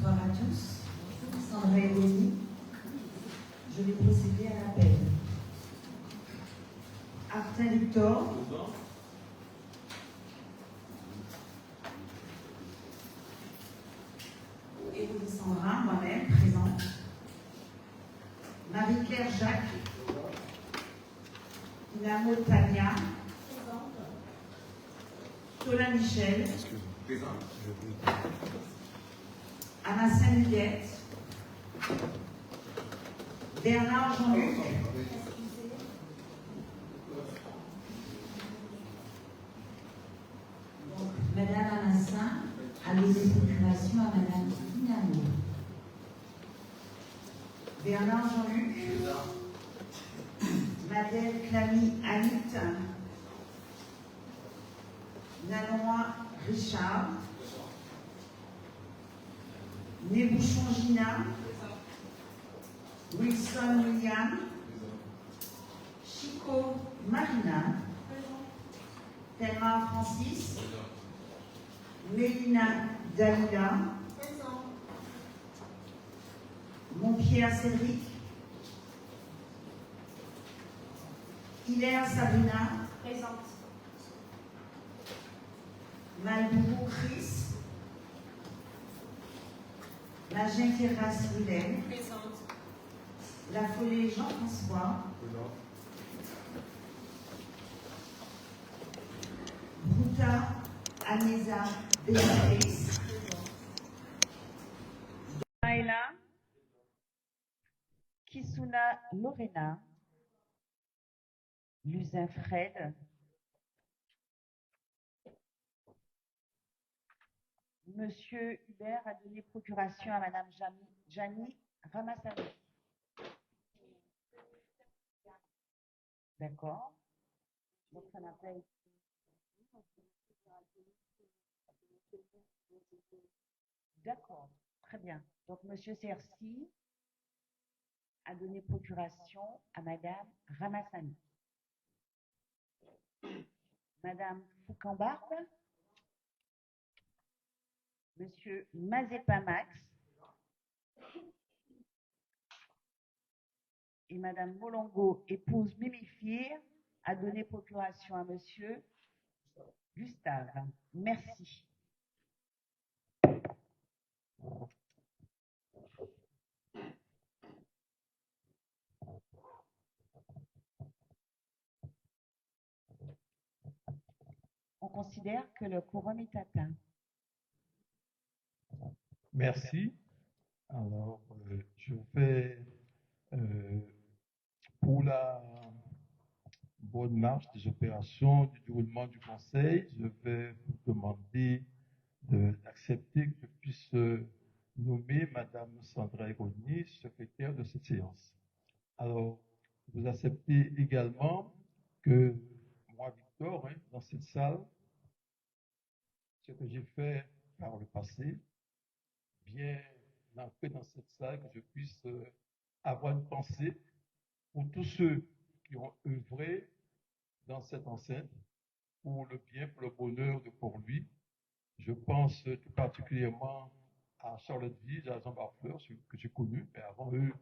Bonsoir à tous. Sandra et Denis. Je vais procéder à l'appel. Artin Victor. Émilie Sandra, moi-même, présente. Marie-Claire Jacques. Inamo Tania. Présente. Tola Michel. Présente. Anna Saint-Huguette. Bernard Jean-Luc. Donc, Madame Amassin a donné procuration à Madame Dinamo. Bernard Jean-Luc. Madeleine Clamy Anit. Nanois Richard. Nébouchon Gina. Wilson William. Chico Marina. Thelma Francis. Mélina Dalila. Montpierre Cédric. Hilaire Sabrina. Présente. Malbourou Chris. Magin Terrasse Willem. Présente. La Follée Jean-François. Présente. Brouta Anesa Béatrice. Maëla. Kisuna Lorena. Luzin Fred. Monsieur Hubert a donné procuration à Madame Janie Ramassani. D'accord. Donc ça n'a pas été. D'accord, très bien. Donc Monsieur Cercy a donné procuration à Madame Ramassani. Madame Foucambarbe. Monsieur Mazepamax et Madame Molongo, épouse Mimifir, a donné procuration à Monsieur Gustave. Merci. On considère que le quorum est atteint. Merci. Alors, je vais, pour la bonne marche des opérations, du déroulement du Conseil, je vais vous demander d'accepter que je puisse nommer Madame Sandra Eroni, secrétaire de cette séance. Alors, vous acceptez également que moi, Victor, dans cette salle, ce que j'ai fait par le passé, bien entrer dans cette salle, que je puisse avoir une pensée pour tous ceux qui ont œuvré dans cette enceinte pour le bien, pour le bonheur de Port-Louis. Je pense tout particulièrement à Charlotteville, à Jean Barfleur, ceux que j'ai connus, mais avant eux,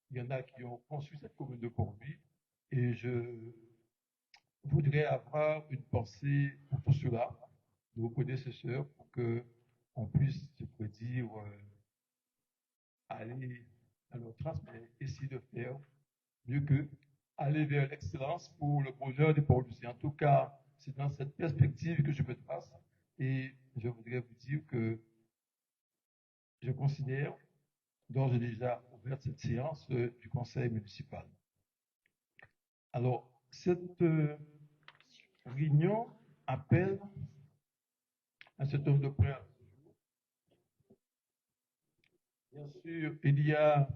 il y en a qui ont construit cette commune de Port-Louis. Et je voudrais avoir une pensée pour tout cela, de vos prédécesseurs, pour qu'on puisse, je pourrais dire, aller à leur trace, mais essayer de faire mieux qu'eux, aller vers l'excellence pour le bonheur des Port-Louisiens. En tout cas, c'est dans cette perspective que je me trace et je voudrais vous dire que je considère, dont j'ai déjà ouvert cette séance du conseil municipal. Alors, cette réunion appelle un certain nombre de points. Bien sûr, il y a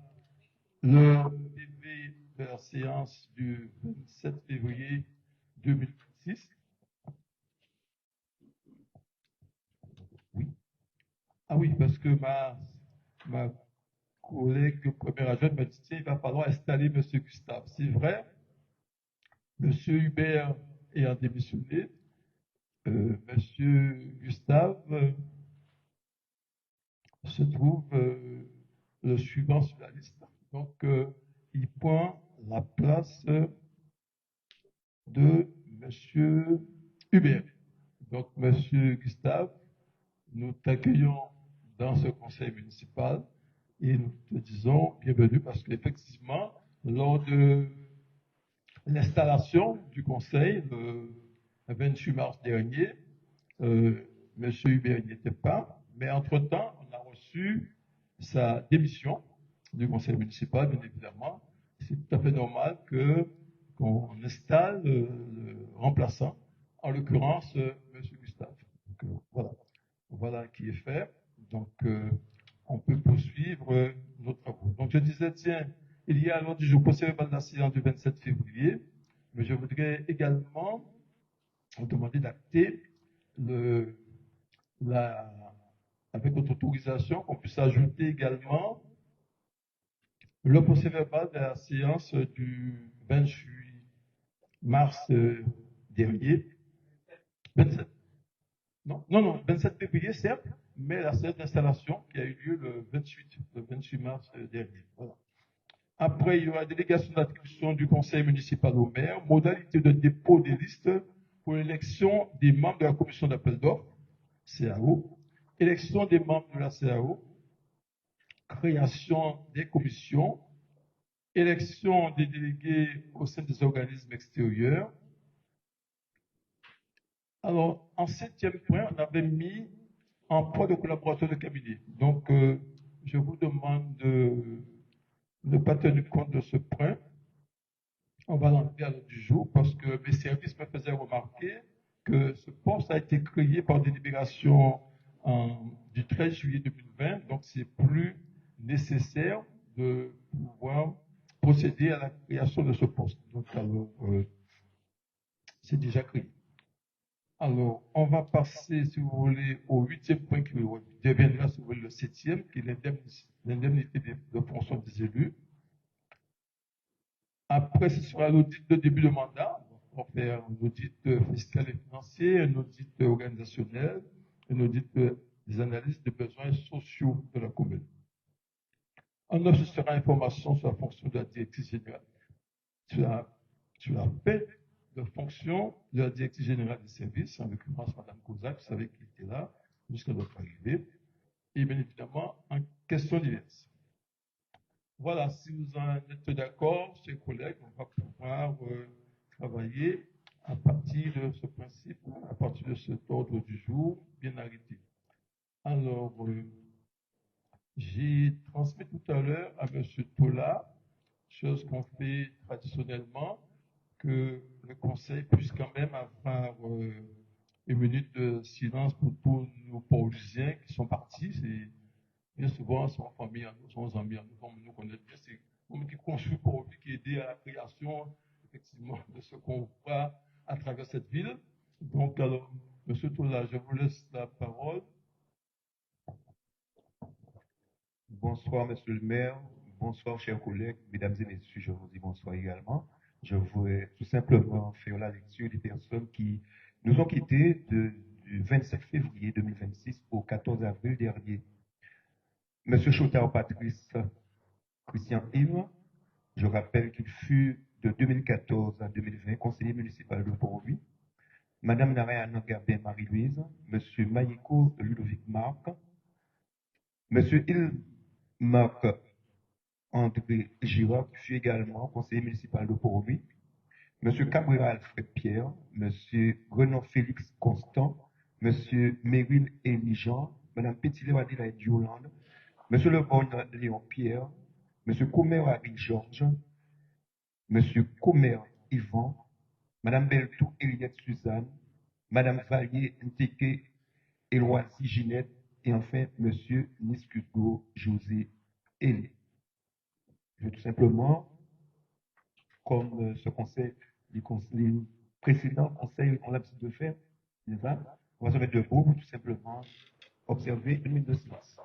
le PV de la séance du 27 février 2006. Oui. Ah oui, parce que ma collègue première adjointe m'a dit, tiens, il va falloir installer M. Gustave. C'est vrai, M. Hubert ayant démissionné, M. Gustave se trouve le suivant sur la liste. Donc, il prend la place de M. Hubert. Donc, M. Gustave, nous t'accueillons dans ce conseil municipal et nous te disons bienvenue parce qu'effectivement, lors de l'installation du conseil le 28 mars dernier, M. Hubert n'y était pas, mais entre-temps, on a reçu sa démission du conseil municipal, bien évidemment. C'est tout à fait normal qu'on installe le remplaçant, en l'occurrence M. Gustave. Donc, voilà qui est fait. Donc, on peut poursuivre nos travaux. Donc, je disais, tiens, il y a à l'ordre du jour procès verbal de la séance du 27 février, mais je voudrais également vous demander d'acter avec votre autorisation, qu'on puisse ajouter également le procès verbal de la séance du 28 mars dernier. 27. Non, 27 février, certes, mais la séance d'installation qui a eu lieu le 28 mars dernier. Voilà. Après, il y aura délégation d'attribution du conseil municipal au maire, modalité de dépôt des listes pour l'élection des membres de la commission d'appel d'offres, CAO, élection des membres de la CAO, création des commissions, élection des délégués au sein des organismes extérieurs. Alors, en 7e point, on avait mis emploi de collaborateurs de cabinet. Donc, je vous demande de ne pas tenir compte de ce point. On va l'enlever à l'ordre du jour parce que mes services me faisaient remarquer que ce poste a été créé par délibération du 13 juillet 2020, donc c'est plus nécessaire de pouvoir procéder à la création de ce poste. Donc, alors, c'est déjà créé. Alors, on va passer, si vous voulez, au 8e point qui deviendra, si vous voulez, le 7e, qui est l'indemnité de fonction des élus. Après, ce sera l'audit de début de mandat. On va faire un audit fiscal et financier, un audit organisationnel, un audit des analyses des besoins sociaux de la commune. En 9, ce sera information sur la fonction de la directrice générale, sur la paix de fonction de la directrice générale des services, en l'occurrence Mme Kozak, vous savez qui était là jusqu'à notre arrivée, et bien évidemment en questions diverses. Voilà, si vous en êtes d'accord, chers collègues, on va pouvoir travailler à partir de ce principe, à partir de cet ordre du jour bien arrêté. Alors, j'ai transmis tout à l'heure à M. Tola, chose qu'on fait traditionnellement, que le Conseil puisse quand même avoir une minute de silence pour tous nos Paulusiens qui sont partis. Bien souvent, sont en famille, sont amis, comme nous connaissons bien, c'est comme qui construit pour lui, qui aide à la création, effectivement, de ce qu'on voit à travers cette ville. Donc, alors, M. Tola, je vous laisse la parole. Bonsoir, monsieur le maire. Bonsoir, chers collègues. Mesdames et messieurs, je vous dis bonsoir également. Je voudrais tout simplement faire la lecture des personnes qui nous ont quittés du 27 février 2026 au 14 avril dernier. Monsieur Chotard Patrice Christian Yves, je rappelle qu'il fut de 2014 à 2020 conseiller municipal de Port-Louis. Madame Narayana Gabin Marie-Louise, Monsieur Mayeko Ludovic Marc, Monsieur Marc André Girard, qui fut également conseiller municipal de Port-Louis, Monsieur Cabrera Alfred Pierre, Monsieur Renan Félix Constant, Monsieur Meryl Élie Jean, Madame Pétilé Adélaïde Yolande, Monsieur Le Bon Léon Pierre, Monsieur Comer Harry Georges, Monsieur Comer Yvan, Madame Beltou Eliette Suzanne, Madame Valier Nteke Eloisi Ginette, et enfin Monsieur Niscugo José Elie. Je vais tout simplement, comme ce conseil, les précédents conseils ont l'habitude de faire, on va se mettre debout pour tout simplement observer une minute de silence.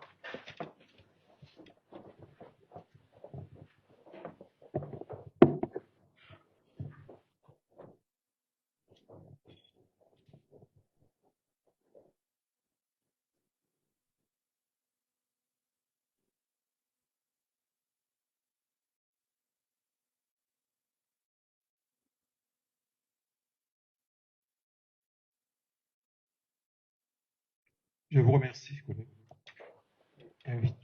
Je vous remercie, collègue. Oui.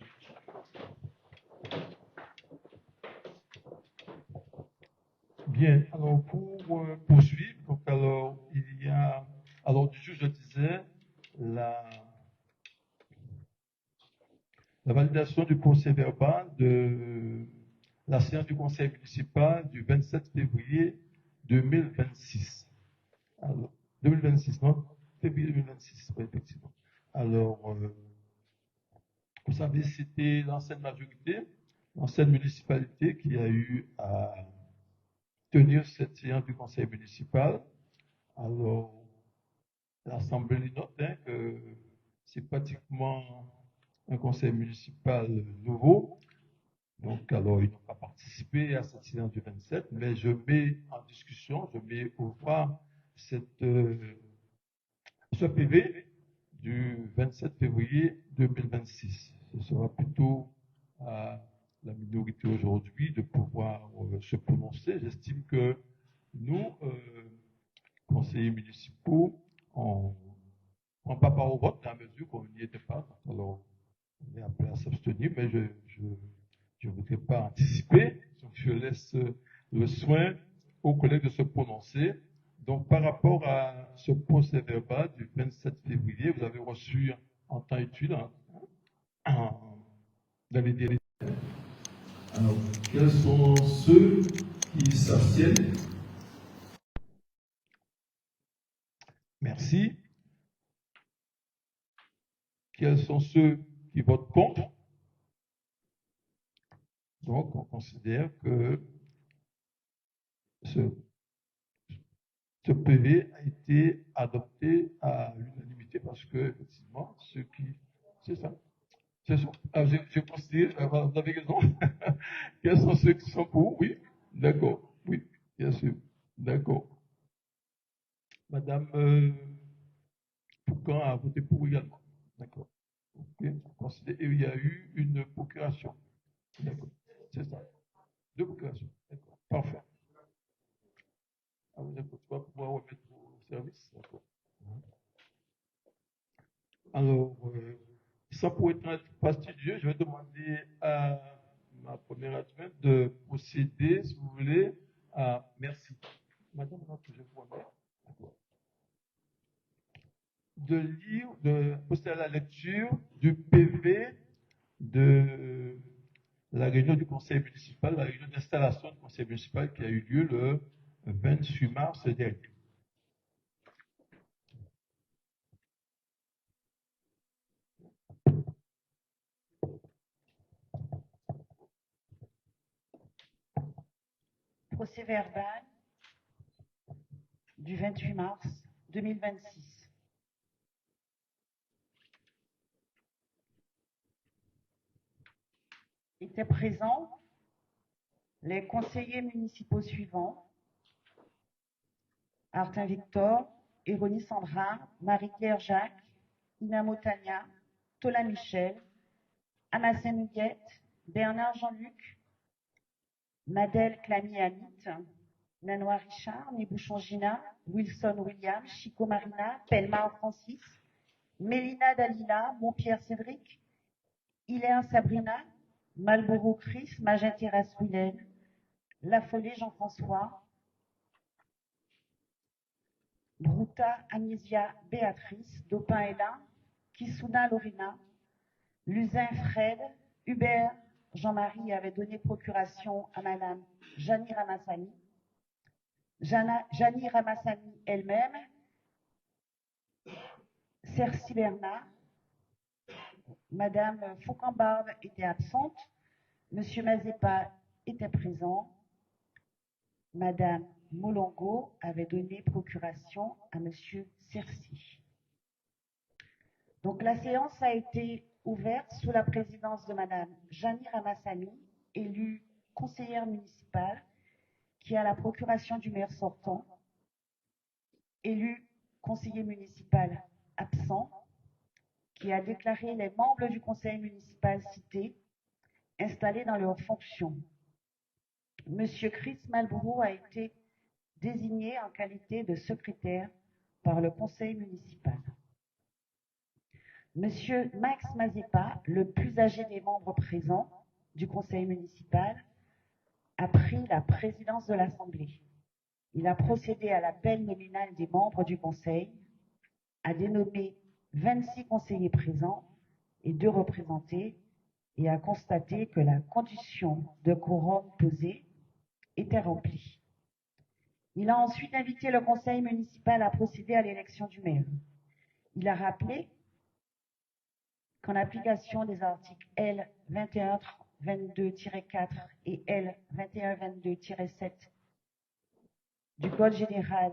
Bien, alors pour poursuivre, donc alors il y a, alors du jour je disais, la, la validation du procès verbal de la séance du conseil municipal du 27 février 2026. Alors, 2026, non? Février 2026, oui, effectivement. Alors, vous savez, c'était l'ancienne majorité, l'ancienne municipalité qui a eu à tenir cette séance du conseil municipal. Alors, l'Assemblée note que c'est pratiquement un conseil municipal nouveau. Donc, alors, ils n'ont pas participé à cette séance du 27, mais je mets en discussion, je mets au voie ce PV du 27 février 2026. Ce sera plutôt à la minorité aujourd'hui de pouvoir se prononcer. J'estime que nous, conseillers municipaux, on ne prend pas part au vote dans la mesure qu'on n'y était pas. Alors, on est appelé à s'abstenir, mais je ne voudrais pas anticiper. Donc, je laisse le soin aux collègues de se prononcer. Donc, par rapport à ce procès verbal du 27 février, vous avez reçu en temps utile, dans les délais. Alors, quels sont ceux qui s'abstiennent? Merci. Quels sont ceux qui votent contre? Donc, on considère que ce PV a été adopté à l'unanimité parce que, effectivement, ceux qui. C'est ça. C'est ça. Ah, je considère, vous avez raison. Quels sont ceux qui sont pour? Oui. D'accord. Oui, bien sûr. D'accord. Madame Foucan a voté pour également. D'accord. Okay. Il y a eu une procuration. D'accord. C'est ça. Deux procurations. D'accord. Parfait. Ah, vous n'allez pas pouvoir remettre au service. D'accord. Alors, sans pour être fastidieux, je vais demander à ma première adjointe de procéder, si vous voulez, à. Merci. Madame, je vous remercie. De lire, de procéder à la lecture du PV de la réunion du conseil municipal, la réunion d'installation du conseil municipal qui a eu lieu le 28 mars dernier. Procès verbal du 28 mars 2026. Étaient présents les conseillers municipaux suivants: Artin Victor, Héronie Sandra, Marie-Claire Jacques, Ina Motania, Tola Michel, Amassène Huguette, Bernard Jean-Luc, Madel Clamy Anit, Nanois Richard, Nébouchon Gina, Wilson William, Chico Marina, Pelmar Francis, Mélina Dalila, Montpierre Cédric, Hilaire Sabrina, Malboro Chris, Magin Raswillen, Lafolé Jean-François, Bruta Agnisia Béatrice, Dopin Ella, Kisuna Lorina, Luzin Fred, Hubert Jean-Marie avait donné procuration à Madame Janie Ramassani, Janie Ramassani elle-même, Cercy Bernard, Madame Foucan-Barbe était absente, Monsieur Mazepa était présent, Madame Molongo avait donné procuration à Monsieur Cercy. Donc la séance a été ouverte sous la présidence de Madame Janie Ramassani, élue conseillère municipale, qui a la procuration du maire sortant, élu conseiller municipal absent, qui a déclaré les membres du conseil municipal cités installés dans leurs fonctions. Monsieur Chris Malbrough a été désigné en qualité de secrétaire par le conseil municipal. Monsieur Max Mazepa, le plus âgé des membres présents du conseil municipal, a pris la présidence de l'Assemblée. Il a procédé à l'appel nominal des membres du conseil, a dénommé 26 conseillers présents et 2 représentés et a constaté que la condition de quorum posée était remplie. Il a ensuite invité le conseil municipal à procéder à l'élection du maire. Il a rappelé qu'en application des articles L. 2122-4 et L. 2122-7 du Code général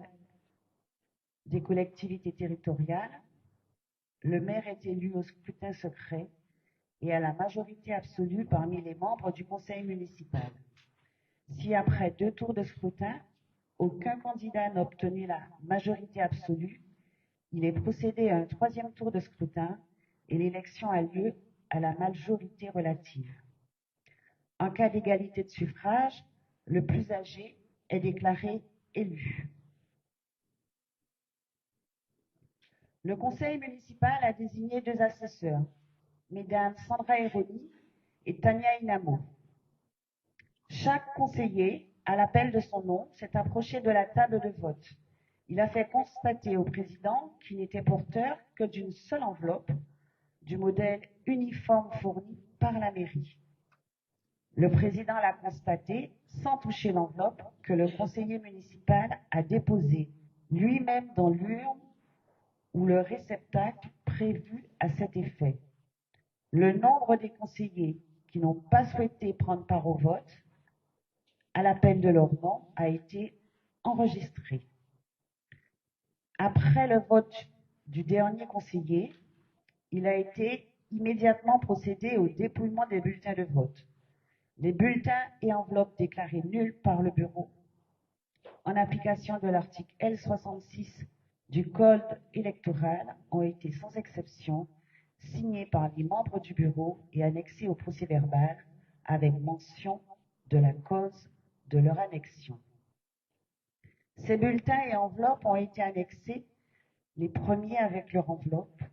des collectivités territoriales, le maire est élu au scrutin secret et à la majorité absolue parmi les membres du conseil municipal. Si après 2 tours de scrutin, aucun candidat n'a obtenu la majorité absolue, il est procédé à un 3e tour de scrutin et l'élection a lieu à la majorité relative. En cas d'égalité de suffrage, le plus âgé est déclaré élu. Le conseil municipal a désigné 2 assesseurs, mesdames Sandra Eroni et Tania Inamo. Chaque conseiller, à l'appel de son nom, s'est approché de la table de vote. Il a fait constater au président qu'il n'était porteur que d'une seule enveloppe du modèle uniforme fourni par la mairie. Le président l'a constaté, sans toucher l'enveloppe, que le conseiller municipal a déposé lui-même dans l'urne ou le réceptacle prévu à cet effet. Le nombre des conseillers qui n'ont pas souhaité prendre part au vote, à l'appel de leur nom, a été enregistré. Après le vote du dernier conseiller, il a été immédiatement procédé au dépouillement des bulletins de vote. Les bulletins et enveloppes déclarés nuls par le bureau, en application de l'article L66 du Code électoral, ont été sans exception signés par les membres du bureau et annexés au procès-verbal avec mention de la cause de leur annexion. Ces bulletins et enveloppes ont été annexés, les premiers avec leur enveloppe,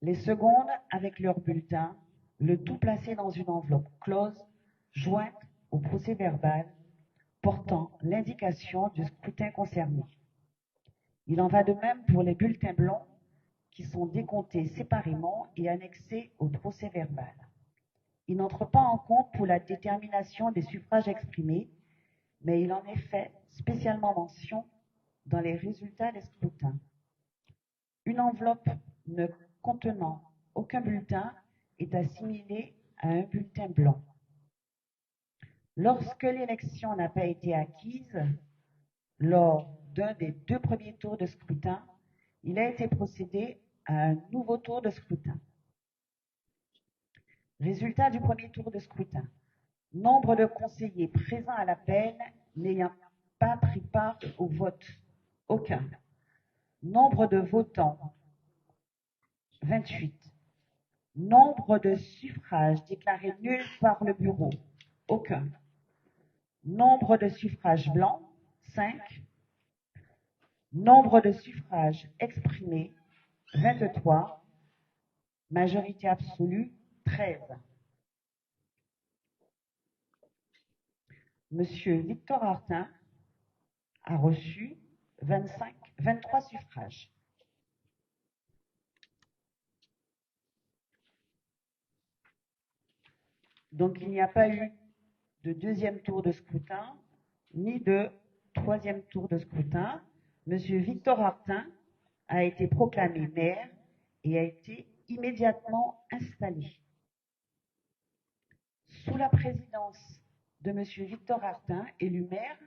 les secondes avec leur bulletin, le tout placé dans une enveloppe close jointe au procès-verbal portant l'indication du scrutin concerné. Il en va de même pour les bulletins blancs qui sont décomptés séparément et annexés au procès-verbal. Il n'entre pas en compte pour la détermination des suffrages exprimés, mais il en est fait spécialement mention dans les résultats des scrutins. Une enveloppe ne contenant aucun bulletin est assimilée à un bulletin blanc. Lorsque l'élection n'a pas été acquise, lors d'un des 2 premiers tours de scrutin, il a été procédé à un nouveau tour de scrutin. Résultat du premier tour de scrutin. Nombre de conseillers présents à l'appel n'ayant pas pris part au vote. Aucun. Nombre de votants. 28. Nombre de suffrages déclarés nuls par le bureau. Aucun. Nombre de suffrages blancs. 5. Nombre de suffrages exprimés. 23. Majorité absolue. 13. Monsieur Victor Artin a reçu 23 suffrages. Donc il n'y a pas eu de 2e tour de scrutin, ni de 3e tour de scrutin. Monsieur Victor Artin a été proclamé maire et a été immédiatement installé. Sous la présidence de monsieur Victor Artin, élu maire,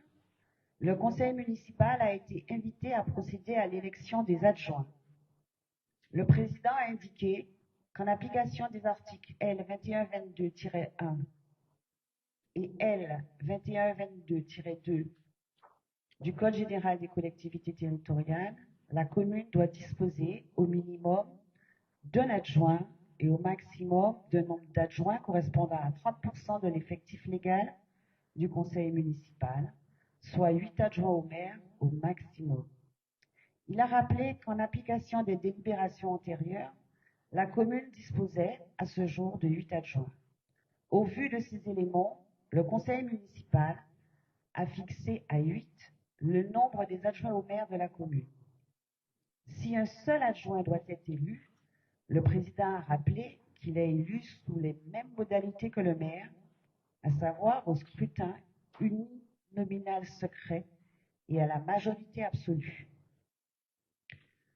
le conseil municipal a été invité à procéder à l'élection des adjoints. Le président a indiqué qu'en application des articles L. 2122-1 et L. 2122-2 du Code général des collectivités territoriales, la commune doit disposer au minimum d'un adjoint et au maximum d'un nombre d'adjoints correspondant à 30% de l'effectif légal du conseil municipal, soit 8 adjoints au maire au maximum. Il a rappelé qu'en application des délibérations antérieures, la commune disposait à ce jour de 8 adjoints. Au vu de ces éléments, le conseil municipal a fixé à 8 le nombre des adjoints au maire de la commune. Si un seul adjoint doit être élu, le président a rappelé qu'il est élu sous les mêmes modalités que le maire, à savoir au scrutin uninominal secret et à la majorité absolue.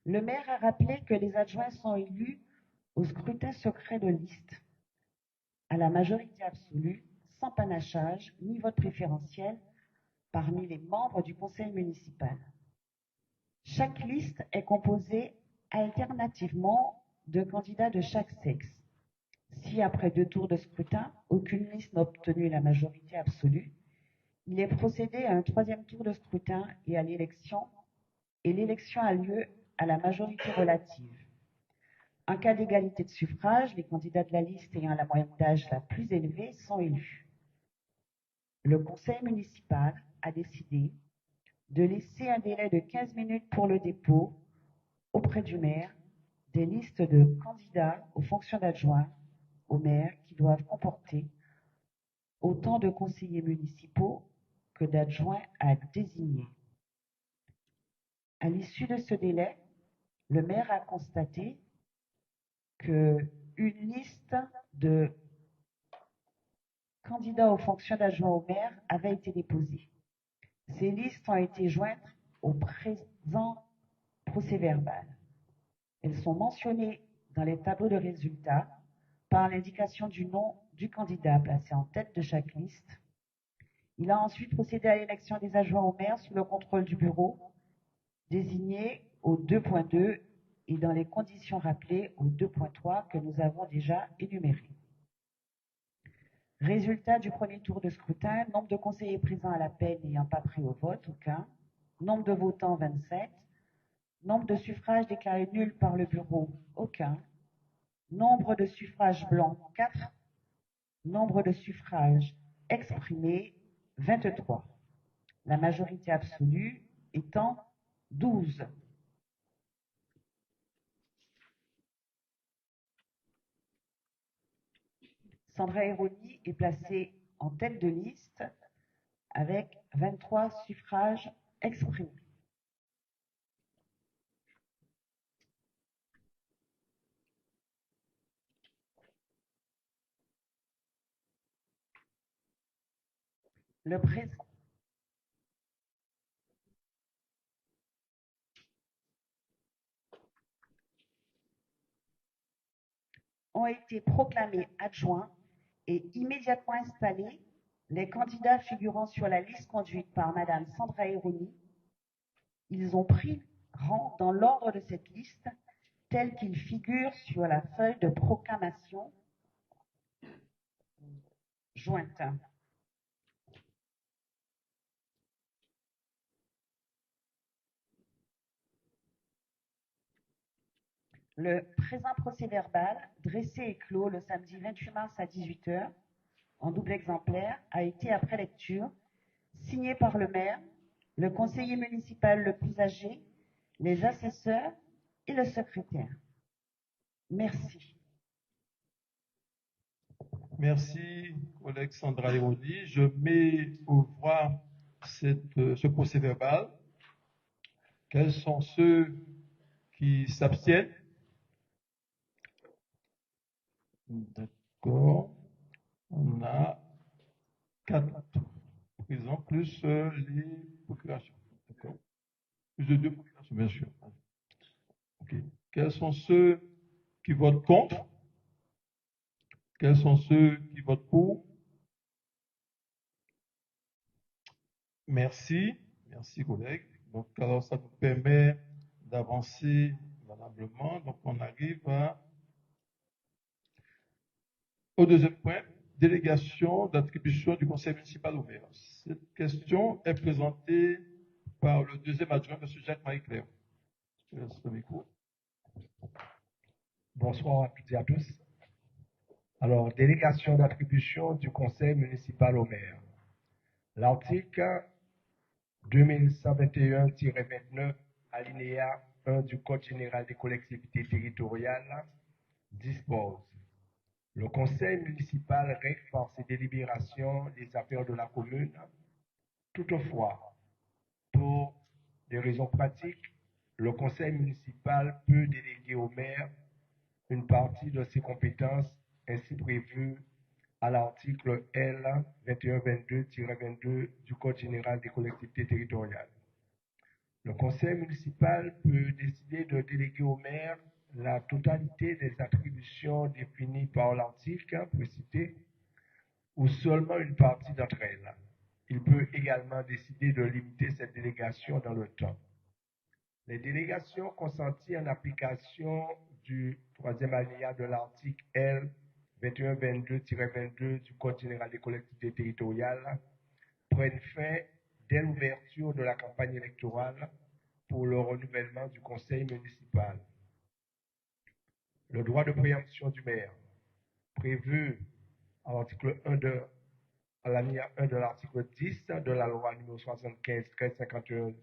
Le maire a rappelé que les adjoints sont élus au scrutin secret de liste, à la majorité absolue, sans panachage ni vote préférentiel parmi les membres du conseil municipal. Chaque liste est composée alternativement de candidats de chaque sexe. Si après 2 tours de scrutin, aucune liste n'a obtenu la majorité absolue, il est procédé à un 3e tour de scrutin et à l'élection, et l'élection a lieu à la majorité relative. En cas d'égalité de suffrage, les candidats de la liste ayant la moyenne d'âge la plus élevée sont élus. Le conseil municipal a décidé de laisser un délai de 15 minutes pour le dépôt auprès du maire des listes de candidats aux fonctions d'adjoint au maire qui doivent comporter autant de conseillers municipaux que d'adjoints à désigner. À l'issue de ce délai, le maire a constaté qu'une liste de candidats aux fonctions d'adjoint au maire avait été déposée. Ces listes ont été jointes au présent procès-verbal. Elles sont mentionnées dans les tableaux de résultats par l'indication du nom du candidat placé en tête de chaque liste. Il a ensuite procédé à l'élection des adjoints au maire sous le contrôle du bureau, désigné au 2.2 et dans les conditions rappelées au 2.3 que nous avons déjà énumérées. Résultat du premier tour de scrutin, nombre de conseillers présents à l'appel n'ayant pas pris au vote, aucun. Nombre de votants, 27. Nombre de suffrages déclarés nuls par le bureau, aucun. Nombre de suffrages blancs, 4. Nombre de suffrages exprimés, 23. La majorité absolue étant 12. Sandra Eroni est placée en tête de liste avec 23 suffrages exprimés. Le président ont été proclamés adjoints et immédiatement installés les candidats figurant sur la liste conduite par Madame Sandra Eroni. Ils ont pris rang dans l'ordre de cette liste tel qu'il figure sur la feuille de proclamation jointe. Le présent procès-verbal, dressé et clos le samedi 28 mars à 18h, en double exemplaire, a été, après lecture, signé par le maire, le conseiller municipal le plus âgé, les assesseurs et le secrétaire. Merci. Merci, collègue Sandra Eroni. Je mets au voix ce procès-verbal. Quels sont ceux qui s'abstiennent? D'accord. On a 4 présents, plus les procurations. D'accord. Plus de 2 procurations, bien sûr. OK. Quels sont ceux qui votent contre? Quels sont ceux qui votent pour? Merci. Merci, collègue. Donc, alors, ça nous permet d'avancer valablement. Donc, on arrive au deuxième point, délégation d'attribution du conseil municipal au maire. Cette question est présentée par le deuxième adjoint, M. Jacques-Marie Claire. Je laisse le micro. Bonsoir à toutes et à tous. Alors, délégation d'attribution du conseil municipal au maire. L'article 2121-29 alinéa 1 du Code général des collectivités territoriales dispose: le conseil municipal règle par ses délibérations les affaires de la commune. Toutefois, pour des raisons pratiques, le conseil municipal peut déléguer au maire une partie de ses compétences ainsi prévues à l'article L. 2122-22 du Code général des collectivités territoriales. Le conseil municipal peut décider de déléguer au maire la totalité des attributions définies par l'article précité ou seulement une partie d'entre elles. Il peut également décider de limiter cette délégation dans le temps. Les délégations consenties en application du troisième alinéa de l'article L. 2122-22 du Code général des collectivités territoriales prennent fin dès l'ouverture de la campagne électorale pour le renouvellement du conseil municipal. Le droit de préemption du maire, prévu à l'article 1 à l'alinéa 1 de l'article 10 de la loi numéro 75-1351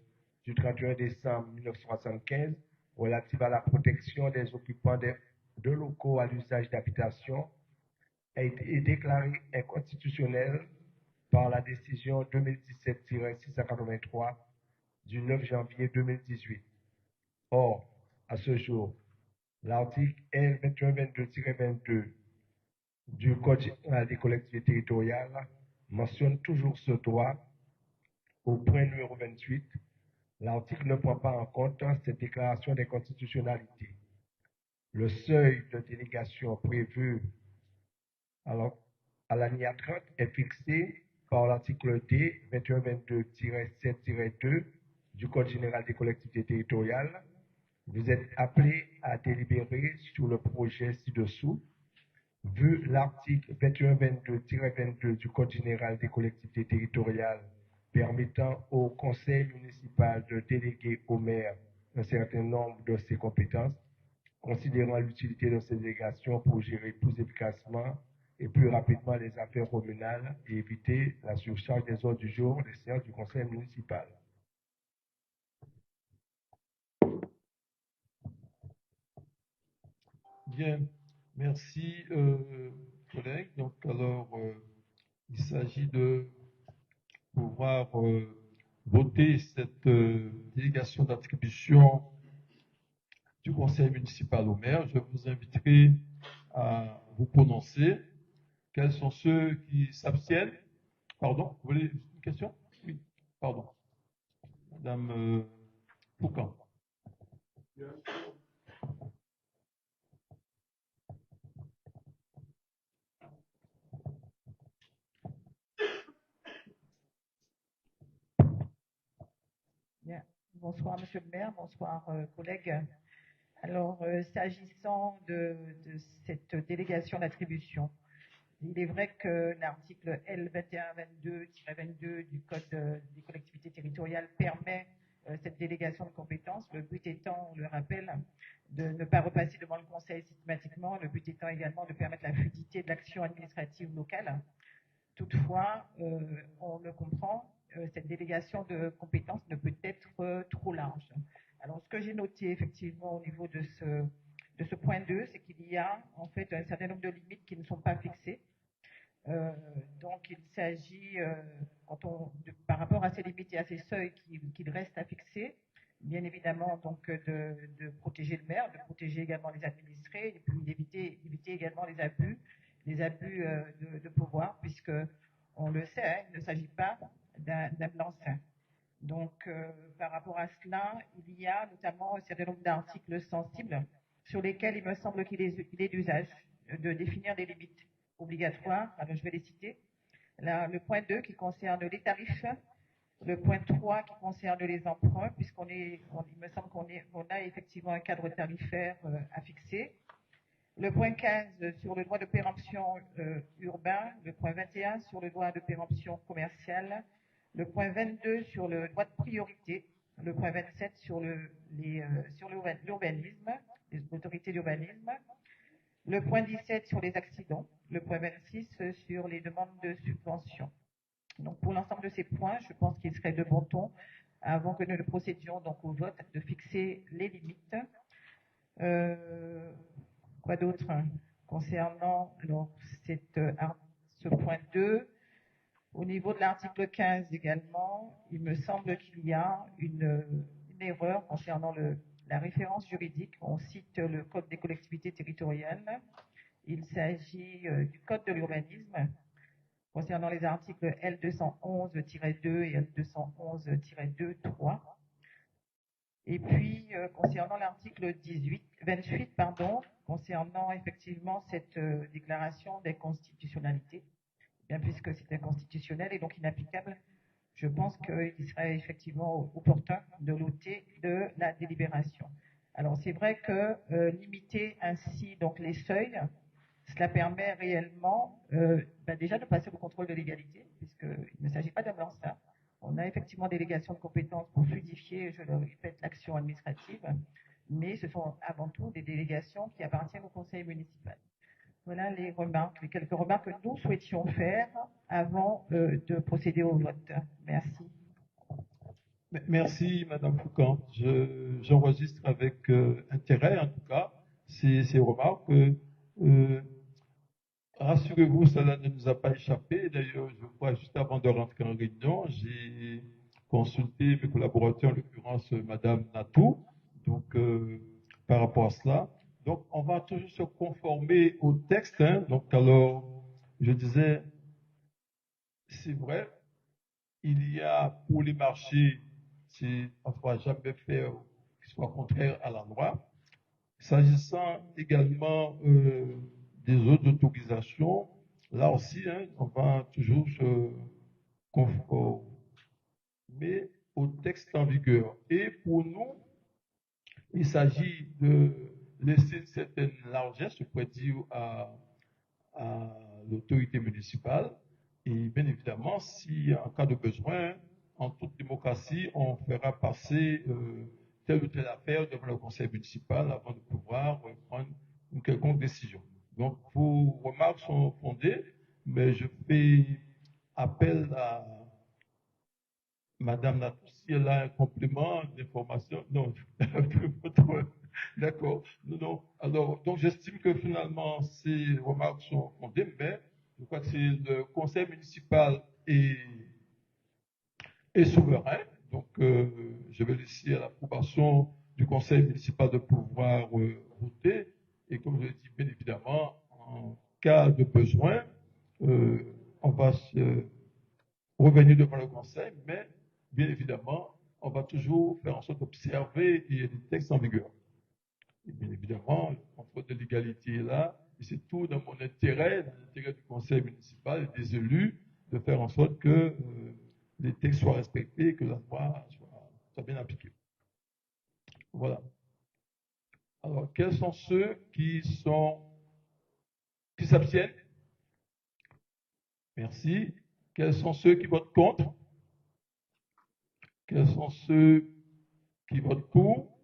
du 31 décembre 1975 relative à la protection des occupants de locaux à l'usage d'habitation, a été déclaré inconstitutionnel par la décision 2017-683 du 9 janvier 2018. Or, à ce jour, l'article L. 2122-22 du Code général des collectivités territoriales mentionne toujours ce droit au point numéro 28. L'article ne prend pas en compte cette déclaration d'inconstitutionnalité. Le seuil de délégation prévu à l'alinéa 30 est fixé par l'article D 2122-7-2 du Code général des collectivités territoriales. Vous êtes appelé à délibérer sur le projet ci-dessous. Vu l'article 2122-22 du Code général des collectivités territoriales permettant au conseil municipal de déléguer au maire un certain nombre de ses compétences, considérant l'utilité de ces délégations pour gérer plus efficacement et plus rapidement les affaires communales et éviter la surcharge des ordres du jour des séances du conseil municipal. Bien, merci collègues. Donc alors, il s'agit de pouvoir voter cette délégation d'attribution du conseil municipal au maire. Je vous inviterai à vous prononcer. Quels sont ceux qui s'abstiennent? Pardon, vous voulez une question? Oui, pardon. Madame Foucan. Bien. Bonsoir, monsieur le maire, bonsoir, collègues. Alors, s'agissant de cette délégation d'attribution, il est vrai que l'article L 2122-22 du Code des collectivités territoriales permet cette délégation de compétences. Le but étant, on le rappelle, de ne pas repasser devant le conseil systématiquement. Le but étant également de permettre la fluidité de l'action administrative locale. Toutefois, on le comprend, cette délégation de compétences ne peut être trop large. Alors, ce que j'ai noté effectivement au niveau de ce point 2, c'est qu'il y a en fait un certain nombre de limites qui ne sont pas fixées. Donc, il s'agit, par rapport à ces limites et à ces seuils qu'il reste à fixer, bien évidemment, donc, de protéger le maire, de protéger également les administrés, et puis d'éviter également les abus de pouvoir, puisque on le sait, hein, il ne s'agit pas d'un blanc-seing. Donc, par rapport à cela, il y a notamment un certain nombre d'articles sensibles sur lesquels il me semble qu'il est d'usage de définir des limites obligatoires. Alors, je vais les citer. Là, le point 2 qui concerne les tarifs, le point 3 qui concerne les emprunts, il me semble qu'on a effectivement un cadre tarifaire à fixer. Le point 15 sur le droit de péremption urbain, le point 21 sur le droit de péremption commercial, le point 22 sur le droit de priorité, le point 27 sur l'urbanisme, les autorités d'urbanisme, le point 17 sur les accidents, le point 26 sur les demandes de subvention. Donc pour l'ensemble de ces points, je pense qu'il serait de bon ton avant que nous ne procédions donc au vote, de fixer les limites. Quoi d'autre concernant alors, ce point 2? Au niveau de l'article 15 également, il me semble qu'il y a une erreur concernant la référence juridique. On cite le Code des collectivités territoriales. Il s'agit du Code de l'urbanisme concernant les articles L211-2 et L211-2.3. Et puis, concernant l'article 28, concernant effectivement cette déclaration d'inconstitutionnalité, bien puisque c'est inconstitutionnel et donc inapplicable, je pense qu'il serait effectivement opportun de l'ôter de la délibération. Alors, c'est vrai que limiter ainsi donc les seuils, cela permet réellement déjà de passer au contrôle de légalité, puisqu'il ne s'agit pas d'un blanc-seing. On a effectivement délégation de compétences pour fluidifier, je le répète, l'action administrative, mais ce sont avant tout des délégations qui appartiennent au conseil municipal. Voilà les quelques remarques que nous souhaitions faire avant de procéder au vote. Merci. Merci, Madame Foucan. J'enregistre avec intérêt, en tout cas, ces remarques. Rassurez-vous, cela ne nous a pas échappé. D'ailleurs, je crois, juste avant de rentrer en réunion, j'ai consulté mes collaborateurs, en l'occurrence Madame Natou, donc par rapport à cela. Donc, on va toujours se conformer au texte. Donc, alors, je disais, c'est vrai, il y a pour les marchés, on ne pourra jamais faire qui soit contraire à la loi. S'agissant également des autres autorisations, là aussi, on va toujours se conformer au texte en vigueur. Et pour nous, il s'agit de laisser une certaine largesse, je pourrais dire, à l'autorité municipale. Et bien évidemment, si en cas de besoin, en toute démocratie, on fera passer telle ou telle affaire devant le conseil municipal avant de pouvoir prendre une quelconque décision. Donc, vos remarques sont fondées, mais je fais appel à Madame Natou, si elle a un complément d'information. Non, d'accord. Non. Alors, donc j'estime que finalement, ces remarques sont fondées, mais je crois que c'est le conseil municipal est souverain. Donc, je vais laisser à l'approbation du conseil municipal de pouvoir voter. Et comme je l'ai dit, bien évidemment, en cas de besoin, on va revenir devant le conseil, mais bien évidemment, on va toujours faire en sorte d'observer les textes en vigueur. Et bien évidemment, le contrôle de l'égalité est là, et c'est tout dans mon intérêt, dans l'intérêt du conseil municipal et des élus, de faire en sorte que les textes soient respectés et que la loi soit bien appliquée. Voilà. Alors, quels sont ceux qui s'abstiennent? Merci. Quels sont ceux qui votent contre? Quels sont ceux qui votent pour?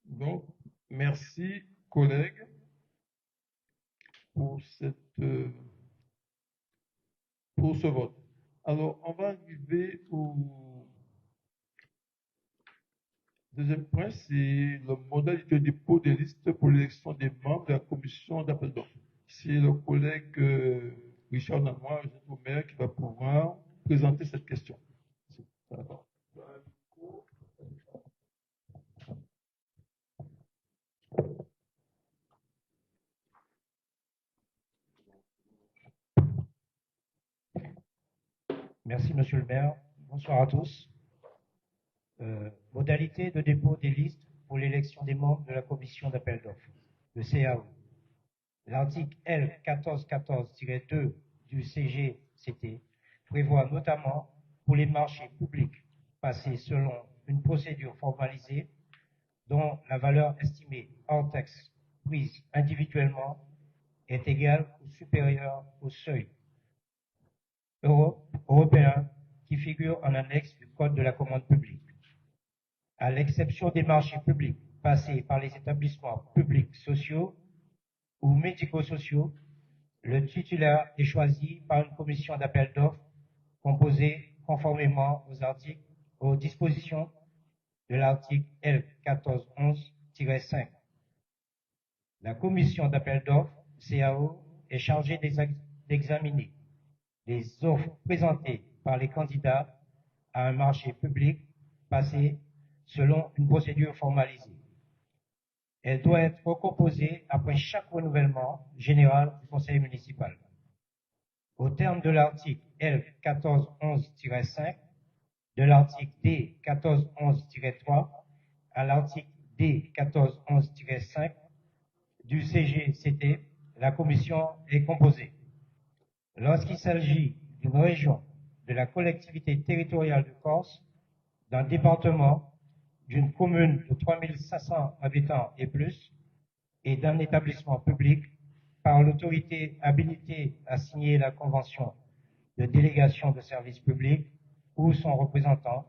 Donc, merci, collègues, pour ce vote. Alors, on va arriver au deuxième point, c'est la modalité de dépôt des listes pour l'élection des membres de la commission d'appel d'offres. C'est le collègue Richard Nanois, le maire, qui va pouvoir présenter cette question. Merci, Monsieur le maire. Bonsoir à tous. Modalité de dépôt des listes pour l'élection des membres de la commission d'appel d'offres, le CAO. L'article L 1414-2 du CGCT prévoit notamment pour les marchés publics passés selon une procédure formalisée dont la valeur estimée hors taxe prise individuellement est égale ou supérieure au seuil européen qui figure en annexe du Code de la commande publique. À l'exception des marchés publics passés par les établissements publics sociaux ou médico-sociaux, le titulaire est choisi par une commission d'appel d'offres composée conformément aux articles aux dispositions de l'article L 1411-5. La commission d'appel d'offres, CAO, est chargée d'examiner les offres présentées par les candidats à un marché public passé selon une procédure formalisée. Elle doit être recomposée après chaque renouvellement général du conseil municipal. Au terme de l'article L 1411-5, de l'article D 1411-3 à l'article D 1411-5 du CGCT, la commission est composée. Lorsqu'il s'agit d'une région, de la collectivité territoriale de Corse, d'un département, d'une commune de 3500 habitants et plus, et d'un établissement public par l'autorité habilitée à signer la convention de délégation de service public ou son représentant,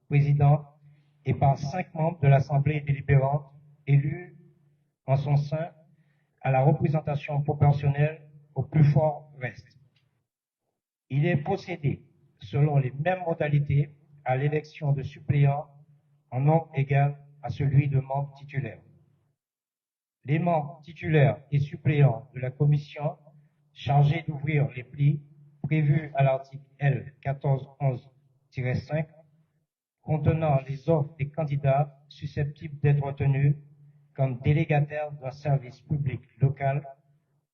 président, et par 5 membres de l'Assemblée délibérante élus en son sein à la représentation proportionnelle au plus fort reste. Il est procédé selon les mêmes modalités à l'élection de suppléants en nombre égal à celui de membres titulaires. Les membres titulaires et suppléants de la commission chargés d'ouvrir les plis prévus à l'article L 1411-5 contenant les offres des candidats susceptibles d'être retenus comme délégataires d'un service public local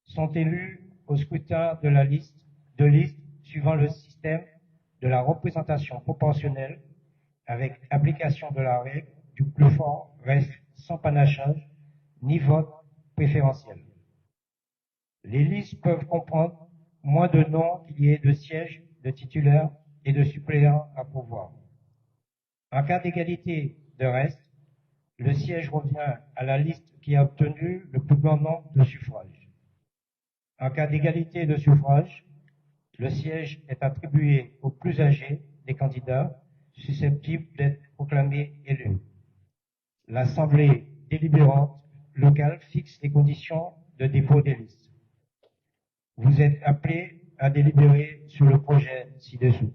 sont élus au scrutin de la liste suivant le système de la représentation proportionnelle avec application de la règle du plus fort reste sans panachage ni vote préférentiel. Les listes peuvent comprendre moins de noms qu'il y ait de sièges de titulaires et de suppléants à pourvoir. En cas d'égalité de reste, le siège revient à la liste qui a obtenu le plus grand nombre de suffrages. En cas d'égalité de suffrages, le siège est attribué au plus âgé des candidats susceptibles d'être proclamés élus. L'Assemblée délibérante locale fixe les conditions de dépôt des listes. Vous êtes appelés à délibérer sur le projet ci-dessous.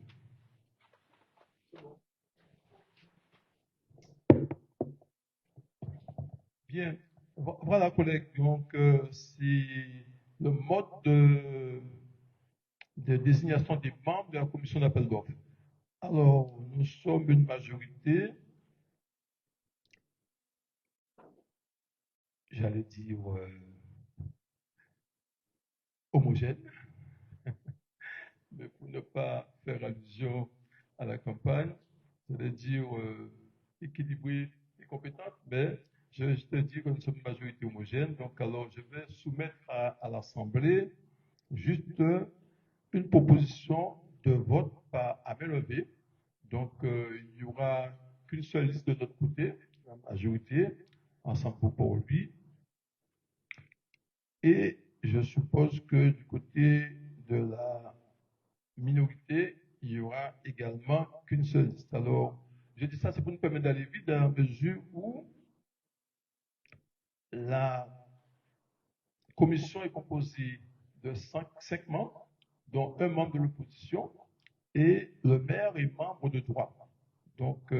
Bien, voilà, collègues. Donc, c'est le mode de désignation des membres de la commission d'appel d'offres. Alors, nous sommes une majorité, j'allais dire homogène, mais pour ne pas faire allusion à la campagne, j'allais dire équilibrée et compétente, mais je te dis que nous sommes une majorité homogène, donc alors je vais soumettre à l'Assemblée juste une proposition de vote par à main levée. Donc il n'y aura qu'une seule liste de notre côté, la majorité, ensemble pour lui. Et je suppose que du côté de la minorité, il y aura également qu'une seule liste. Alors, je dis ça, c'est pour nous permettre d'aller vite dans la mesure où la commission est composée de 5 membres, dont un membre de l'opposition, et le maire est membre de droit. Donc,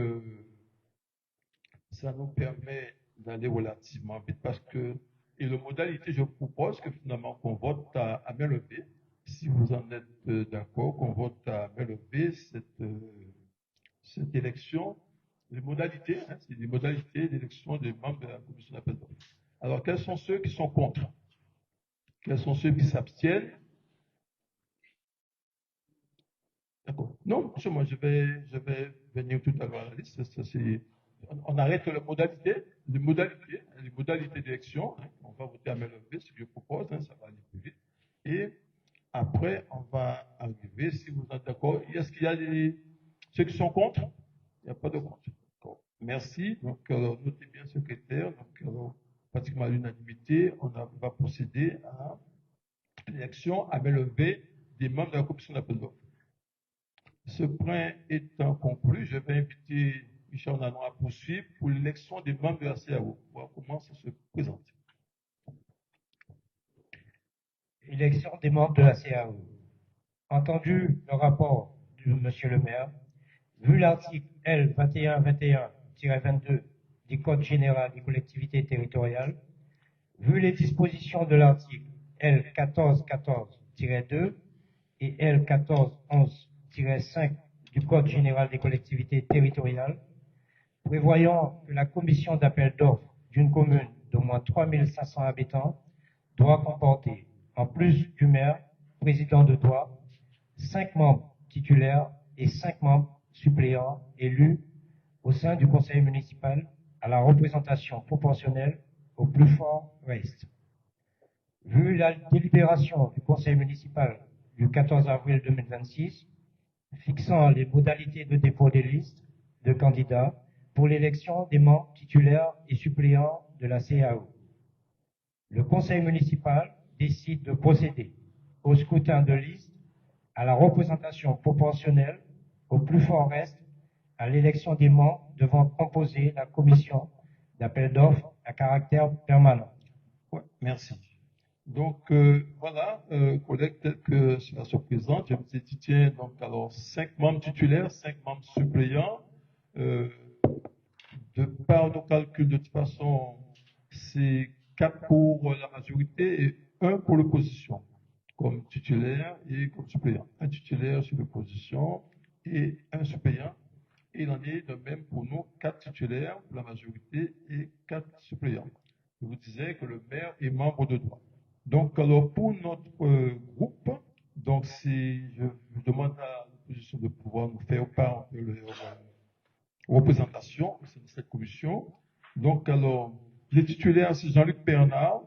ça nous permet d'aller relativement vite parce que, et la modalité, je propose que finalement qu'on vote à main levée. Si vous en êtes d'accord, qu'on vote à main levée cette élection, les modalités, hein, c'est les modalités d'élection des membres de la commission d'appel d'offres. Alors, quels sont ceux qui sont contre? Quels sont ceux qui s'abstiennent? D'accord. Non, monsieur, moi, je vais venir tout à l'heure à la liste. On arrête les modalités d'élection. Hein, on va voter à main levée, ce que je propose, hein, ça va aller plus vite. Et après, on va arriver, si vous êtes d'accord. Est-ce qu'il y a ceux qui sont contre? Il n'y a pas de contre. Merci. Donc, notez bien, secrétaire. Donc, pratiquement à l'unanimité, on va procéder à l'élection à main levée des membres de la commission d'appel d'offres. Ce point étant conclu, je vais inviter Michel Nanon à poursuivre pour l'élection des membres de la CAO. Voir comment ça se présente. Élection des membres de la CAO. Entendu le rapport de Monsieur le maire, vu l'article L 2121-22 du Code général des collectivités territoriales, vu les dispositions de l'article L 1414-2 et L 1411-5 du Code général des collectivités territoriales, prévoyant que la commission d'appel d'offres d'une commune d'au moins 3500 habitants doit comporter, en plus du maire, président de droit, 5 membres titulaires et 5 membres suppléants élus au sein du conseil municipal à la représentation proportionnelle au plus fort reste. Vu la délibération du conseil municipal du 14 avril 2026, fixant les modalités de dépôt des listes de candidats pour l'élection des membres titulaires et suppléants de la CAO. Le conseil municipal décide de procéder au scrutin de liste à la représentation proportionnelle au plus fort reste à l'élection des membres devant composer la commission d'appel d'offres à caractère permanent. Ouais, merci. Donc, voilà, collègues, tel que cela se présente, je vous ai dit, tiens, donc, alors, 5 membres titulaires, 5 membres suppléants. De par nos calculs, de toute façon, c'est 4 pour la majorité et 1 pour l'opposition, comme titulaire et comme suppléant. Un titulaire sur l'opposition et un suppléant. Et il en est de même pour nous, 4 titulaires pour la majorité et 4 suppléants. Je vous disais que le maire est membre de droit. Donc, alors, pour notre groupe, donc, je demande à l'opposition de pouvoir nous faire part de leur représentation au sein de cette commission. Donc, alors, les titulaires, c'est Jean-Luc Bernard,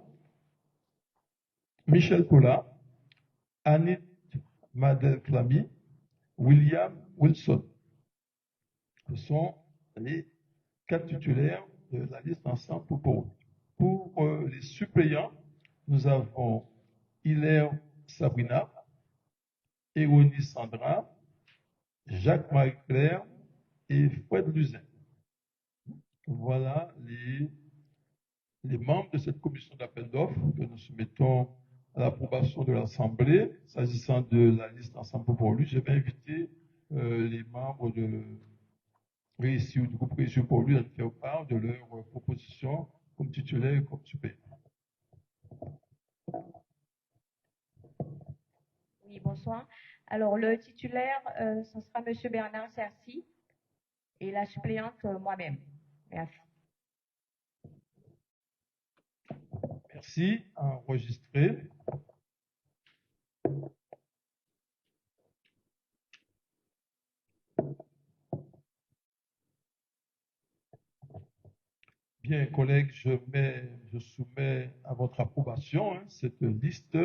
Michel Collat, Annette Madel-Clamy, William Wilson. Ce sont les 4 titulaires de la liste ensemble pour eux. Pour les suppléants, nous avons Hilaire Sabrina, Éronie Sandra, Jacques-Marie-Claire et Fred Luzin. Voilà les membres de cette commission d'appel d'offres que nous soumettons à l'approbation de l'Assemblée. S'agissant de la liste ensemble pour lui, je vais inviter les membres du groupe Réussir pour lui à nous faire part de leurs propositions comme titulaire et comme suppléant. Oui, bonsoir. Alors, le titulaire, ce sera M. Bernard Cercy et la suppléante, moi-même. Merci. Merci. Enregistré. Bien, collègues, je soumets à votre approbation cette liste,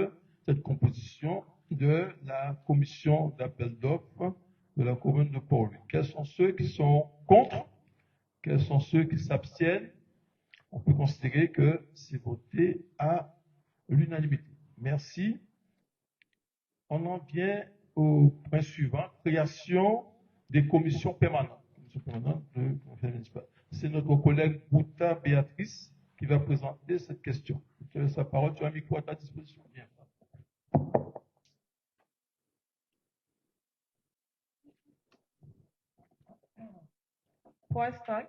cette composition de la commission d'appel d'offres de la commune de Port-Louis. Quels sont ceux qui sont contre? Quels sont ceux qui s'abstiennent? On peut considérer que c'est voté à l'unanimité. Merci. On en vient au point suivant, création des commissions permanentes. C'est notre collègue Bouta Béatrice qui va présenter cette question. Je te laisse la parole, tu as un micro à ta disposition. Bien. Point 5,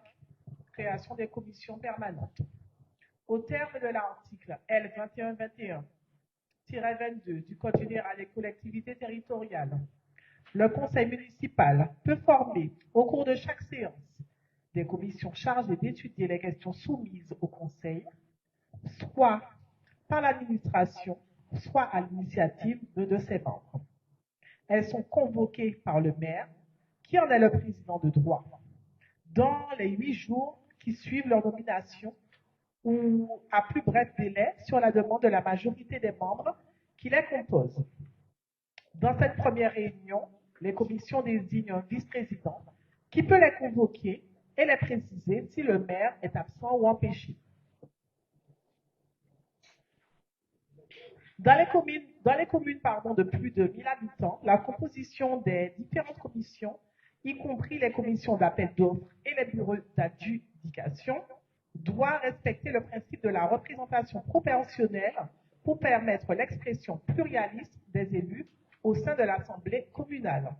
création des commissions permanentes. Au terme de l'article L 2121-22 du Code général des collectivités territoriales, le conseil municipal peut former, au cours de chaque séance, des commissions chargées d'étudier les questions soumises au conseil, soit par l'administration, soit à l'initiative de ses membres. Elles sont convoquées par le maire, qui en est le président de droit, dans les 8 jours qui suivent leur nomination ou à plus bref délai sur la demande de la majorité des membres qui les composent. Dans cette première réunion, les commissions désignent un vice-président qui peut les convoquer et les préciser si le maire est absent ou empêché. Dans les communes de plus de 1000 habitants, la composition des différentes commissions, y compris les commissions d'appel d'offres et les bureaux d'adjudication, doit respecter le principe de la représentation proportionnelle pour permettre l'expression pluraliste des élus au sein de l'Assemblée communale.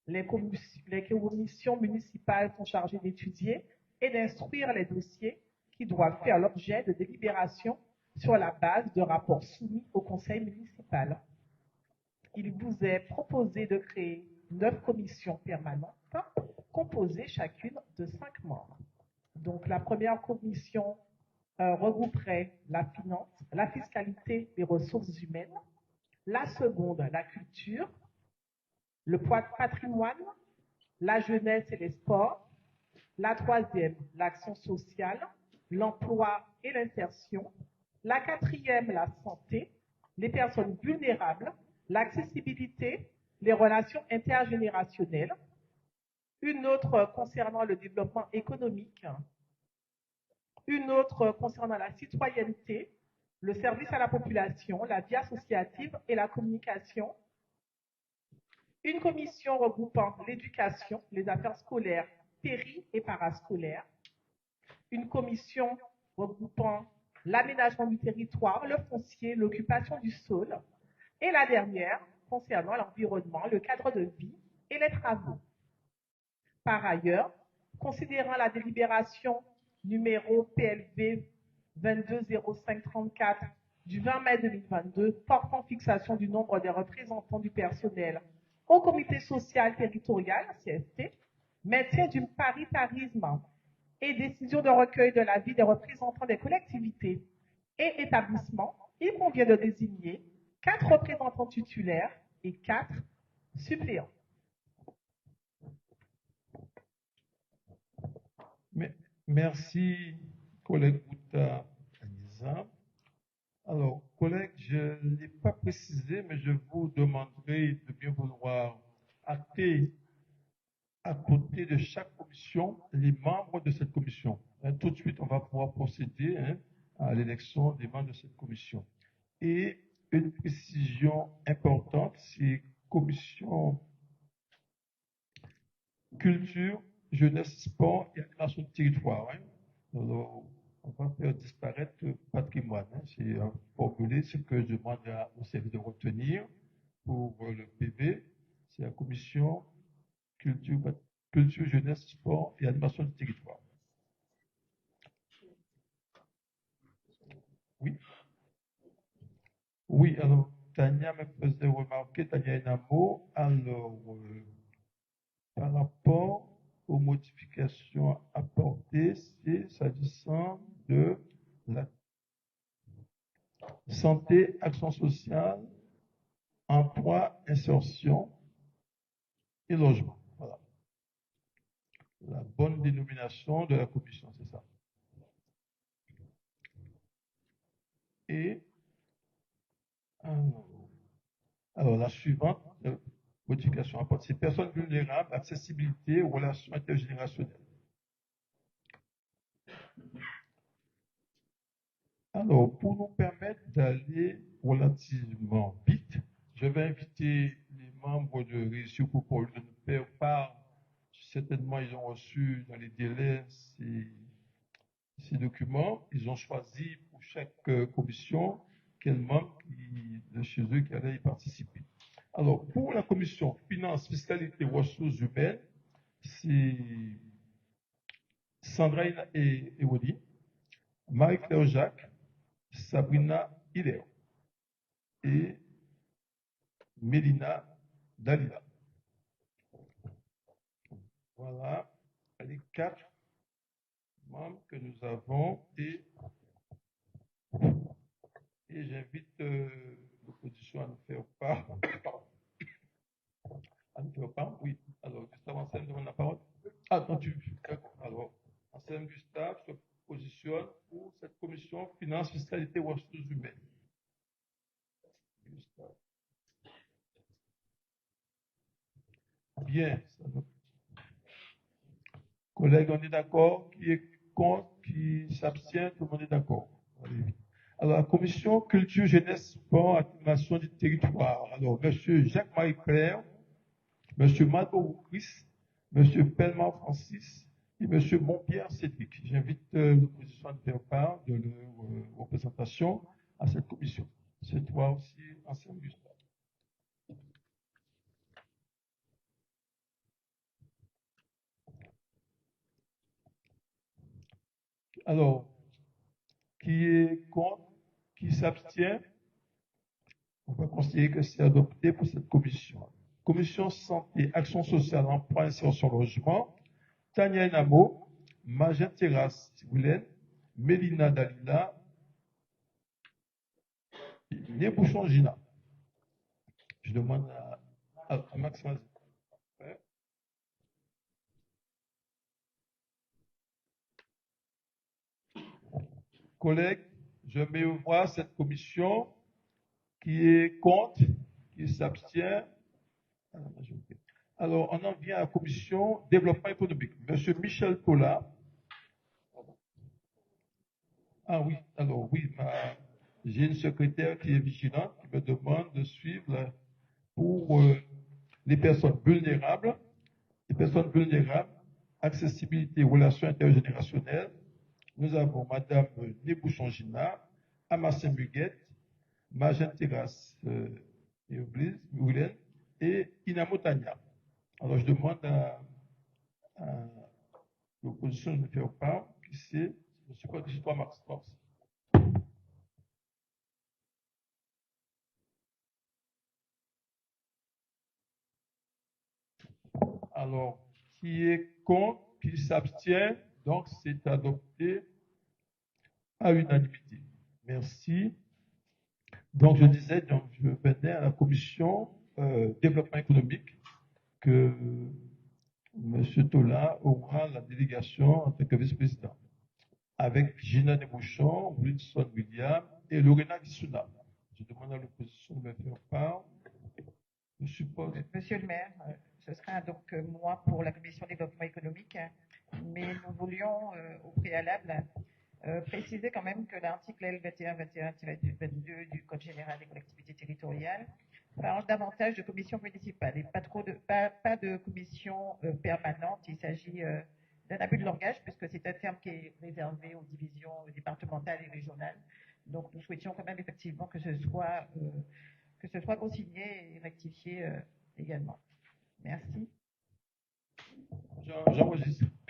Les commissions municipales sont chargées d'étudier et d'instruire les dossiers qui doivent faire l'objet de délibérations sur la base de rapports soumis au conseil municipal. Il vous est proposé de créer 9 commissions permanentes composées chacune de 5 membres. Donc la première commission regrouperait la finance, la fiscalité, les ressources humaines. La seconde, la culture, le patrimoine, la jeunesse et les sports. La troisième, l'action sociale, l'emploi et l'insertion. La quatrième, la santé, les personnes vulnérables, l'accessibilité, les relations intergénérationnelles. Une autre concernant le développement économique. Une autre concernant la citoyenneté, le service à la population, la vie associative et la communication. Une commission regroupant l'éducation, les affaires scolaires, péri- et parascolaires. Une commission regroupant l'aménagement du territoire, le foncier, l'occupation du sol. Et la dernière concernant l'environnement, le cadre de vie et les travaux. Par ailleurs, considérant la délibération numéro PLV 220534 du 20 mai 2022 portant fixation du nombre des représentants du personnel au comité social territorial, CST, maintien du paritarisme et décision de recueil de l'avis des représentants des collectivités et établissements, il convient de désigner 4 représentants titulaires et 4 suppléants. Merci, collègue Bouta Anisa. Alors, collègue, je ne l'ai pas précisé, mais je vous demanderai de bien vouloir acter à côté de chaque commission les membres de cette commission. Tout de suite, on va pouvoir procéder à l'élection des membres de cette commission. Et une précision importante, c'est commission culture, jeunesse, sport et animation de territoire. Alors, on va faire disparaître le patrimoine. C'est formulé ce que je demande au service de retenir pour le PV. C'est la commission culture, jeunesse, sport et animation de territoire. Oui. Oui, alors, Tania me faisait remarquer, Tania Enamo, alors, par rapport aux modifications apportées, c'est s'agissant de la santé, action sociale, emploi, insertion et logement. Voilà. La bonne dénomination de la commission, c'est ça. Et alors la suivante, modification apportée, c'est personnes vulnérables, accessibilité, relations intergénérationnelles. Alors, pour nous permettre d'aller relativement vite, je vais inviter les membres de Réussir pour Paul de nous faire part. Certainement, ils ont reçu dans les délais ces documents. Ils ont choisi pour chaque commission quel membre de chez eux qui allait y participer. Alors, pour la commission Finances, Fiscalité, Ressources humaines, c'est Sandra et Ewodi, Marie-Claire Jacques, Sabrina Hilaire et Mélina Dalila. Voilà les 4 membres que nous avons et j'invite l'opposition à nous faire part. À nous faire part, oui. Alors, Gustave Anselme demande la parole. Ah, non, d'accord. Alors, Anselme Gustave se positionne pour cette commission Finances, Fiscalité, Ressources humaines. Gustave. Bien. Collègues, on est d'accord? Qui est contre? Qui s'abstient? Tout le monde est d'accord. Alors, la commission Culture, Jeunesse, Sport, Animation du territoire. Alors, M. Jacques-Marie Claire, M. Mado Chris, M. Pellemar Francis et M. Montpierre Cédric. J'invite l'opposition à faire part de leur représentation à cette commission. C'est toi aussi, Anselme Gustave. Alors, qui est contre, qui s'abstient, on va considérer que c'est adopté pour cette commission. Commission santé, action sociale, emploi, insertion, logement. Tania Namo, Majen Terrasse, Goulen, Mélina Dalila, Nebouchon Gina. Je demande à Maxence. Collègues, je mets au voix cette commission qui est contre, qui s'abstient. Alors, on en vient à la commission développement économique. Monsieur Michel Tola. Ah oui, alors oui, j'ai une secrétaire qui est vigilante, qui me demande de suivre pour les personnes vulnérables, accessibilité, relations intergénérationnelles. Nous avons Madame Nebouchon-Gina, Amassé Muguette, Majen Terrasse Moulen et Inamotania. Alors je demande à l'opposition de me faire part, qui c'est, je suis pas de Max. Alors, qui est contre, qui s'abstient, donc c'est adopté à unanimité. Merci. Donc, je disais, donc, je venais à la commission développement économique que M. Tola aura la délégation en tant que vice-président, avec Gina Nebouchon, Wilson William et Lorena Gisuna. Je demande à l'opposition de me faire part. Je suppose. Monsieur le maire, ce sera donc moi pour la commission développement économique, mais nous voulions au préalable préciser quand même que l'article L21-21-22 du Code général des collectivités territoriales parle davantage de commissions municipales et pas de commission permanente. Il s'agit d'un abus de langage puisque c'est un terme qui est réservé aux divisions départementales et régionales. Donc nous souhaitions quand même effectivement que ce soit consigné et rectifié également. Merci.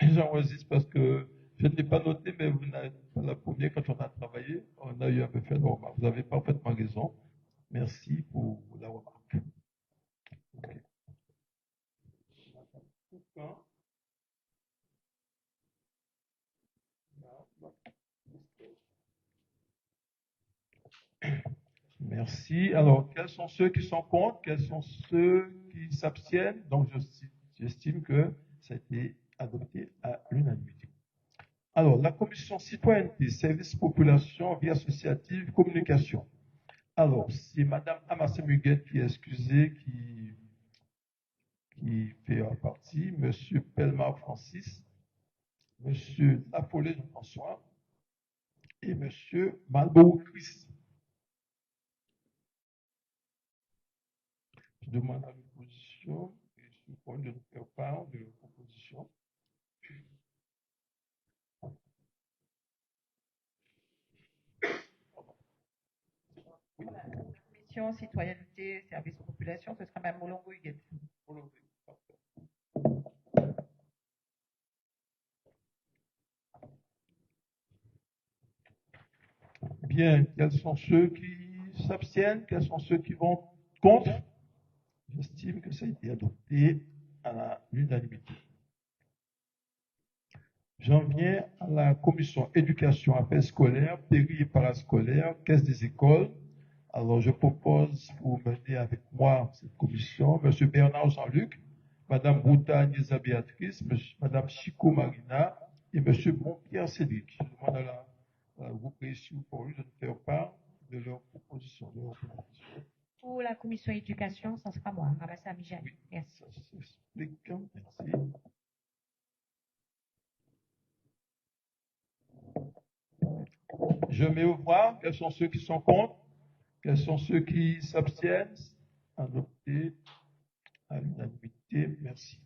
J'enregistre parce que je ne l'ai pas noté, mais vous n'êtes pas la première. Quand on a travaillé, on a eu un peu fait de remarque. Vous avez parfaitement raison. Merci pour la remarque. Okay. Merci. Alors, quels sont ceux qui sont contre? Quels sont ceux qui s'abstiennent? Donc, j'estime que ça a été adopté à l'unanimité. Alors, la commission citoyenneté, services population, vie associative, communication. Alors, c'est Madame Amassé Muguette qui est excusée, qui fait partie, Monsieur Pelmar Francis, Monsieur Lafolé Jean-François et Monsieur Malbou Chris. Je demande à l'opposition, et je suis point de nous faire part de l'opposition. La commission citoyenneté, service population, ce sera Mme Molongo Huguette. Bien, quels sont ceux qui s'abstiennent? Quels sont ceux qui vont contre? J'estime que ça a été adopté à l'unanimité. J'en viens à la commission éducation, affaires scolaires, péri et parascolaires, caisse des écoles. Alors, je propose pour mener avec moi cette commission, M. Bernard Jean-Luc, Mme Bouta Agnesa Béatrice, Mme Chico Marina et M. Montpierre Cédric. Je demande à la groupe ici pour lui de nous faire part de leur proposition. Pour la commission éducation, ça sera moi, Ramassa Mijani. Oui, merci. Ça s'explique. Merci. Je mets au voix. Quels sont ceux qui sont contre? Quels sont ceux qui s'abstiennent? Adopté à l'unanimité. Merci.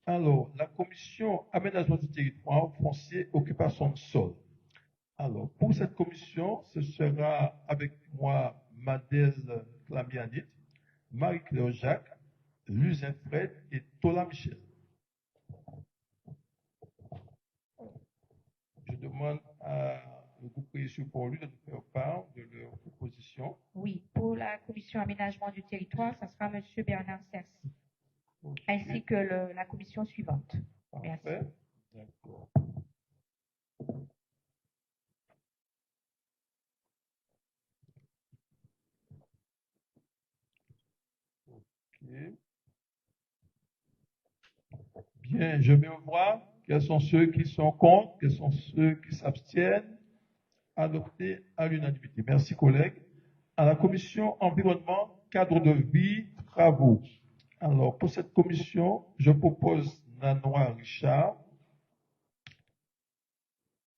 Alors, la commission aménagement du territoire, foncier, occupation de sol. Alors, pour cette commission, ce sera avec moi Madèle Clamianit, Marie-Claire Jacques, Luzin Fred et Tola Michel. je demande au groupe précieux pour lui de nous faire part de leur proposition. Oui, pour la commission aménagement du territoire, ça sera M. Bernard Cercy, ainsi que la commission suivante. Merci. Parfait. D'accord. Ok. Bien, je vais voir quels sont ceux qui sont contre, quels sont ceux qui s'abstiennent. Adopté à l'unanimité. Merci, collègues. À la commission environnement, cadre de vie, travaux. Alors, pour cette commission, je propose Nanois Richard,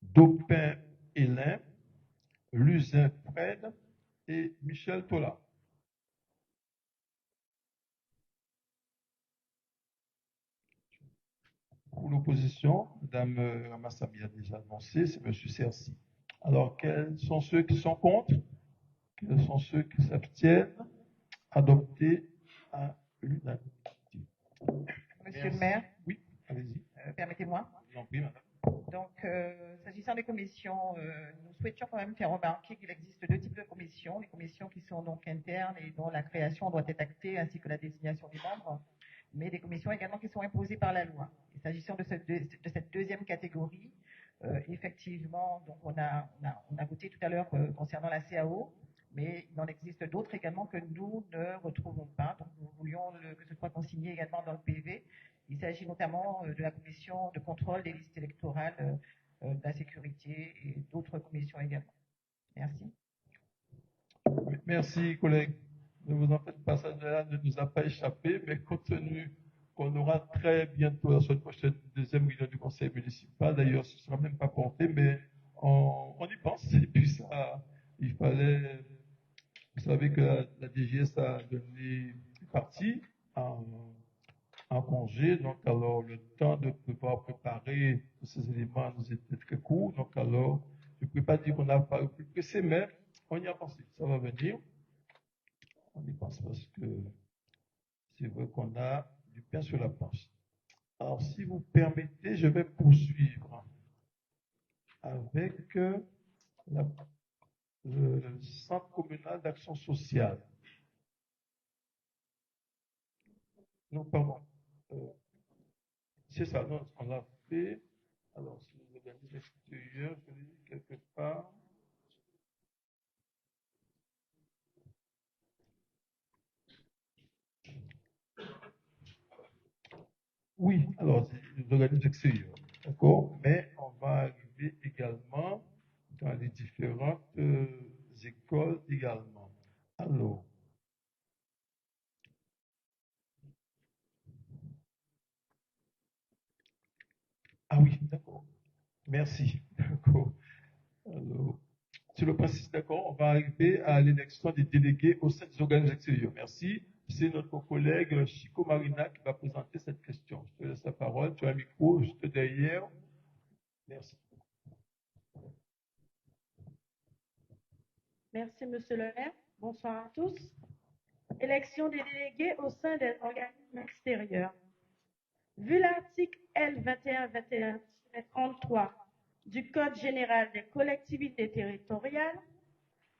Dopin Hélène, Luzin Fred et Michel Tola. Pour l'opposition, Mme Ramassami a déjà annoncé, c'est M. Cercy. Alors, quels sont ceux qui sont contre? Quels sont ceux qui s'abstiennent? Adopté à l'unanimité. Monsieur le maire, Oui, allez-y. permettez-moi. Je vous en prie, madame. Donc, s'agissant des commissions, nous souhaitions quand même faire remarquer qu'il existe deux types de commissions. Les commissions qui sont donc internes et dont la création doit être actée, ainsi que la désignation des membres, mais des commissions également qui sont imposées par la loi. Et s'agissant de cette deuxième catégorie, effectivement, donc on a voté tout à l'heure concernant la CAO, mais il en existe d'autres également que nous ne retrouvons pas. Donc, nous voulions que ce soit consigné également dans le PV. Il s'agit notamment de la commission de contrôle des listes électorales, de la sécurité et d'autres commissions également. Merci. Merci, collègues. Ne vous en faites pas, ça ne nous a pas échappé, mais compte tenu qu'on aura très bientôt la semaine prochaine deuxième réunion du conseil municipal, d'ailleurs, ce ne sera même pas porté, mais on y pense. Et puis ça, il fallait, vous savez que la DGS a donné une partie en congé, donc alors le temps de pouvoir préparer tous ces éléments nous était très court, donc alors je ne peux pas dire qu'on a pas plus pressé, mais on y a pensé, ça va venir. On y pense parce que c'est vrai qu'on a du pain sur la planche. Alors, si vous permettez, je vais poursuivre avec le Centre communal d'action sociale. Non, pardon. C'est ça, non, on l'a fait. Alors, si les organismes extérieurs, je l'ai dit quelque part. Oui, alors, les organismes extérieurs, d'accord, mais on va arriver également dans les différentes écoles également. Alors, ah oui, d'accord, merci, d'accord. Alors, sur le principe, d'accord, on va arriver à l'élection des délégués au sein des organismes extérieurs. Merci. C'est notre collègue Chico Marina qui va présenter cette question. Je te laisse la parole. Tu as un micro juste derrière. Merci. Merci, Monsieur le maire. Bonsoir à tous. Élection des délégués au sein des organismes extérieurs. Vu l'article L2121-33 du Code général des collectivités territoriales,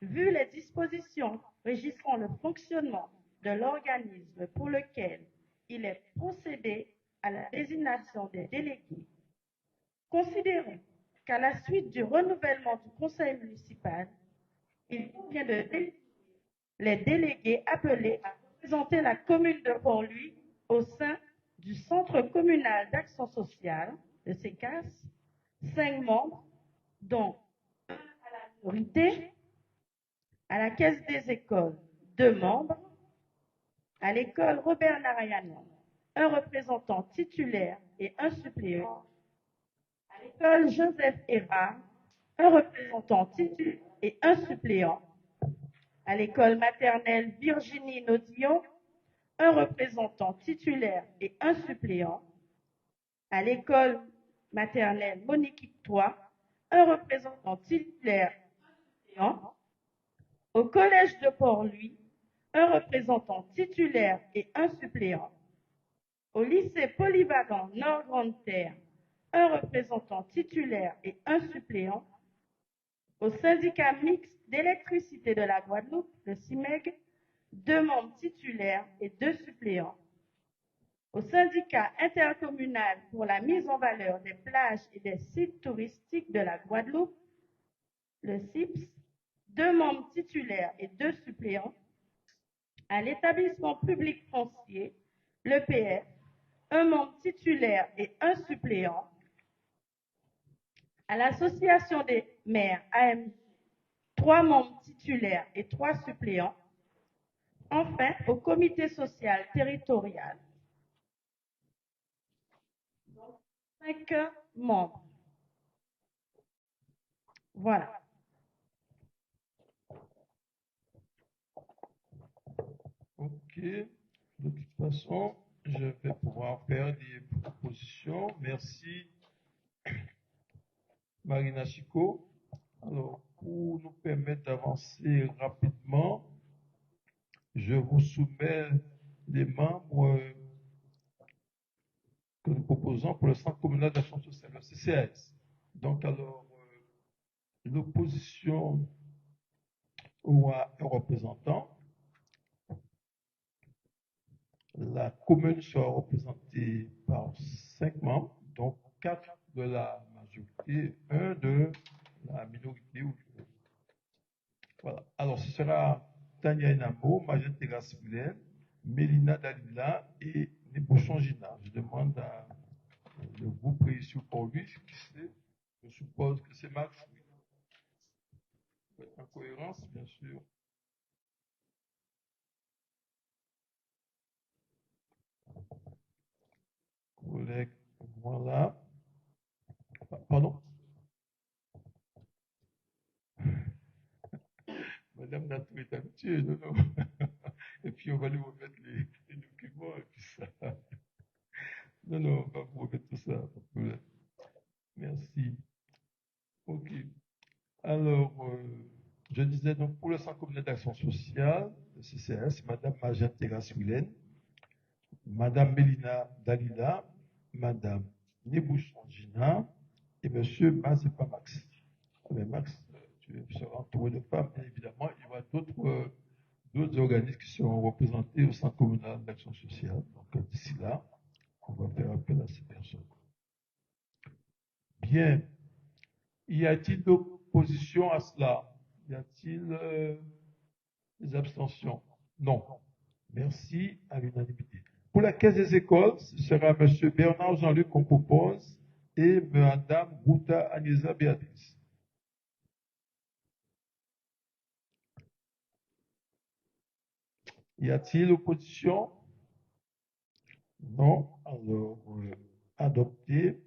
vu les dispositions régissant le fonctionnement de l'organisme pour lequel il est procédé à la désignation des délégués, considérons qu'à la suite du renouvellement du conseil municipal, il convient de désigner les délégués appelés à représenter la commune de Port-Louis au sein du Centre communal d'action sociale, le CECAS, 5 membres, dont un à la minorité, à la Caisse des écoles, 2 membres, à l'école Robert Narayanan, un représentant titulaire et un suppléant, à l'école Joseph Hérard, un représentant titulaire et un suppléant, à l'école maternelle Virginie Nodillon, un représentant titulaire et un suppléant, à l'école maternelle Monique Ictois, un représentant titulaire et un suppléant, au collège de Port-Louis, un représentant titulaire et un suppléant, au lycée polyvalent Nord-Grande-Terre, un représentant titulaire et un suppléant. Au syndicat mixte d'électricité de la Guadeloupe, le CIMEG, 2 membres titulaires et 2 suppléants. Au syndicat intercommunal pour la mise en valeur des plages et des sites touristiques de la Guadeloupe, le CIPS, 2 membres titulaires et 2 suppléants. À l'établissement public foncier, l'EPF, 1 membre titulaire et 1 suppléant. À l'association des maires AMJ, 3 membres titulaires et 3 suppléants. Enfin, au comité social territorial, 5 membres. Voilà. Ok. De toute façon, je vais pouvoir faire des propositions. Merci, Marina Chico. Alors, pour nous permettre d'avancer rapidement, je vous soumets les membres que nous proposons pour le Centre communal d'action sociale, le CCAS. Donc, alors, l'opposition aura un représentant. La commune sera représentée par 5 membres, donc 4 de la majorité, 1 de la minorité. Voilà. Alors, ce sera Tania Inamo, Magette Terrasse-Miller, Mélina Dalila et Nébouchon Gina. Je demande à le groupe réussi pour lui, qui c'est. Je suppose que c'est Max. En cohérence, bien sûr. Collègue, voilà. Pardon. Madame Natou est habituée, non, non. Et puis on va lui remettre les documents et puis ça. Non, non, on va vous remettre tout ça, pas de problème. Merci. Ok. Alors, je disais donc pour le Centre communal d'action sociale, le CCS, Madame Magette Terrasse-Willen, Madame Mélina Dalila, Madame Nébouchon Gina et Monsieur Mazepa Max. Mais Max, tu seras entouré de femmes, bien évidemment. Il y aura d'autres organismes qui seront représentés au Centre communal d'action sociale. Donc d'ici là, on va faire appel à ces personnes. Bien. Y a-t-il d'opposition à cela? Y a-t-il des abstentions? Non. Merci à l'unanimité. Pour la caisse des écoles, ce sera M. Bernard Jean-Luc qu'on propose et Mme Bouta Agnesa Béatrice. Y a-t-il opposition? Non. Alors, adopté.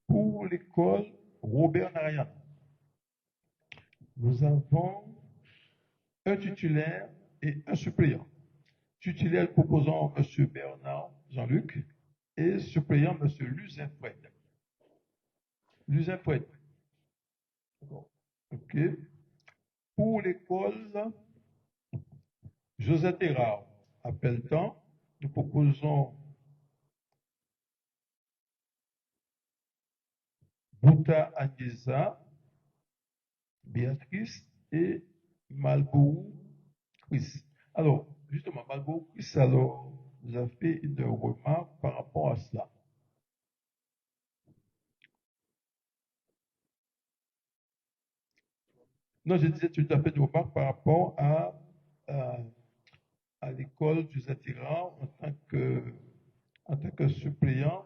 Pour l'école Robert Narayan, nous avons un titulaire et un suppléant. Titulaire proposant M. Bernard Jean-Luc et suppléant M. Luzin Fred. Luzin Fred. OK. Pour l'école José Terrard à Pelletan, nous proposons Bouta Agnesa, Béatrice et Malbourou Chris. Alors, justement, Malbourou Chris, alors, nous a fait une remarque par rapport à cela. Non, je disais, tu as fait une remarque par rapport à l'école du Zatiran en tant que suppléant.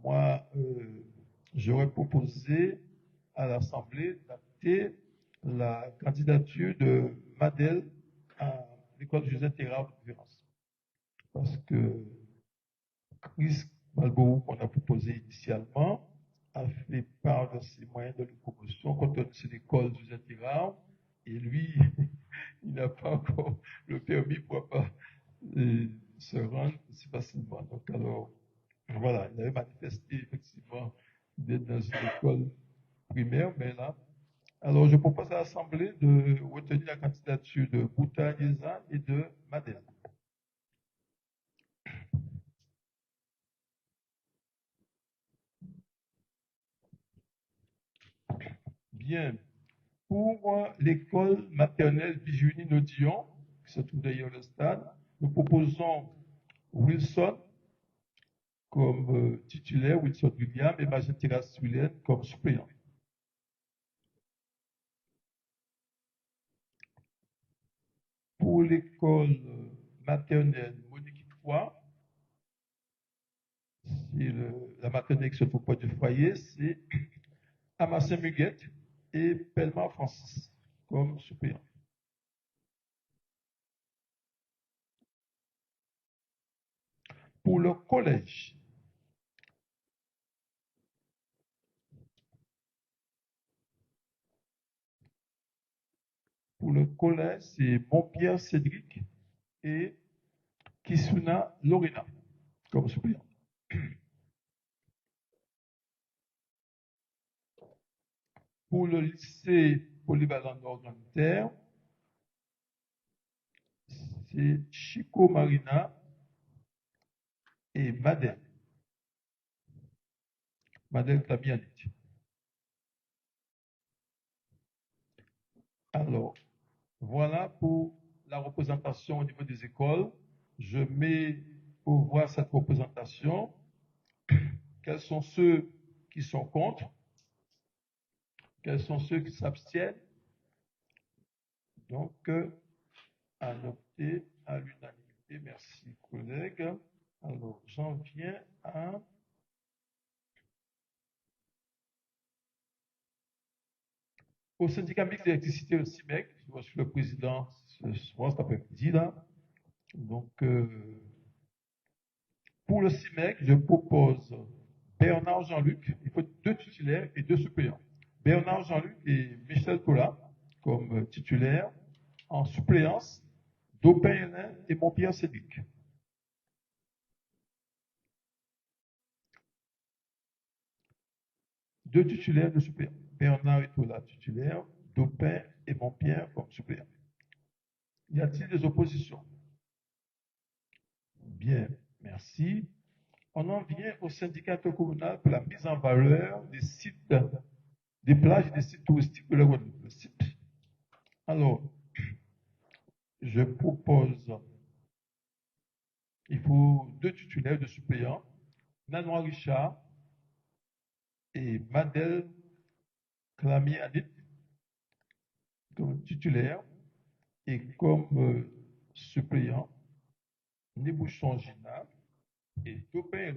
Moi, j'aurais proposé à l'Assemblée d'acter la candidature de Madel à l'école Joseph Terrard de préférence. Parce que Chris Malbourou, qu'on a proposé initialement, a fait part de ses moyens de locomotion quand c'est l'école Joseph Terrard, et lui, il n'a pas encore le permis pour pas se rendre si facilement. Donc, alors, voilà, il avait manifesté effectivement d'être dans une école primaire, mais là, Alors, je propose à l'Assemblée de retenir la candidature de Bouta Yeza et de Madel. Bien. Pour l'école maternelle Bijouni Nodillon, qui se trouve d'ailleurs le stade, nous proposons Wilson comme titulaire, Wilson William, et Magentira Sulen comme suppléant. Pour l'école maternelle Monique Foy, la maternelle qui se trouve pas du foyer, c'est Amassin Muguette et Pelma Francis comme suppléant. Pour le collège, c'est Montpierre Cédric et Kisuna Lorena comme suppléant. Pour le lycée polyvalent Nord-Grande-Terre, c'est Chico Marina et Madel Tabianit. Alors, voilà pour la représentation au niveau des écoles. Je mets pour voir cette représentation. Quels sont ceux qui sont contre? Quels sont ceux qui s'abstiennent? Donc, adopté à l'unanimité. Merci, collègues. Alors, j'en viens au syndicat mixte d'électricité, le CIMEC. Je suis le président ce soir, cet après-midi, là. Donc, pour le CIMEC, je propose Bernard Jean-Luc. Il faut 2 titulaires et 2 suppléants. Bernard Jean-Luc et Michel Tola comme titulaires. En suppléance, Dopin Hélène et Montpierre Cédric. Deux titulaires, 2 suppléants. Bernard et Tola titulaires, Dopin et Montpierre comme suppléants. Y a-t-il des oppositions? Bien, merci. On en vient au syndicat communal pour la mise en valeur des sites, des plages et des sites touristiques de la Guadeloupe. Alors, je propose, il faut 2 titulaires, 2 suppléants, Nanois Richard et Madel Clamier-Adit comme titulaire et comme suppléant, Nébouchon Gina et Topin.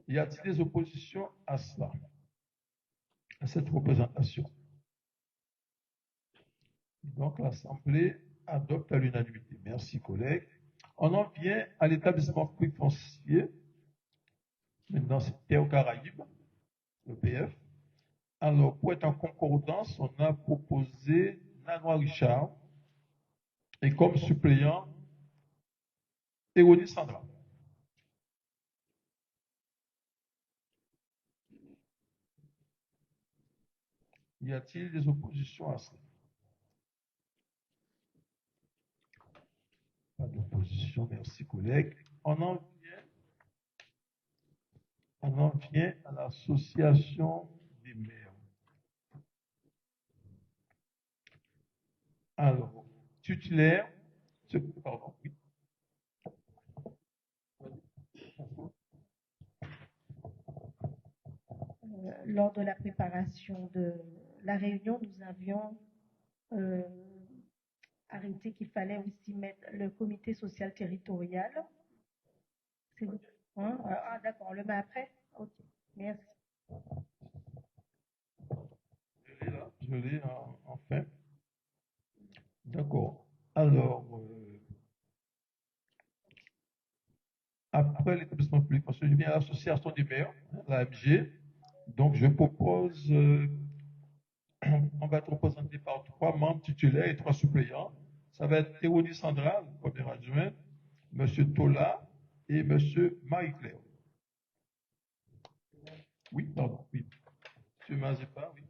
Y a-t-il des oppositions à cela, à cette représentation? Donc, l'Assemblée adopte à l'unanimité. Merci, collègues. On en vient à l'établissement public foncier. Maintenant, c'est Terre Caraïbes, le PF. Alors, pour être en concordance, on a proposé Nanois Richard et comme suppléant, Héronie Sandra. Y a-t-il des oppositions à cela? Pas d'opposition, merci collègues. On en vient à l'association des maires. Alors, titulaire, pardon, oui. Lors de la préparation de la réunion, nous avions arrêté qu'il fallait aussi mettre le comité social territorial. C'est bon, hein? Ah, d'accord, on le met après? Ok, merci. Je l'ai enfin. D'accord. Alors, après l'établissement public, parce que je viens à l'association des maires, l'AMG, donc je propose, on va être représenté par 3 membres titulaires et 3 suppléants. Ça va être Théonie Sandra, le premier adjoint, M. Tola et M. Marie-Claire. Oui, pardon, oui. M. Mazepa, oui.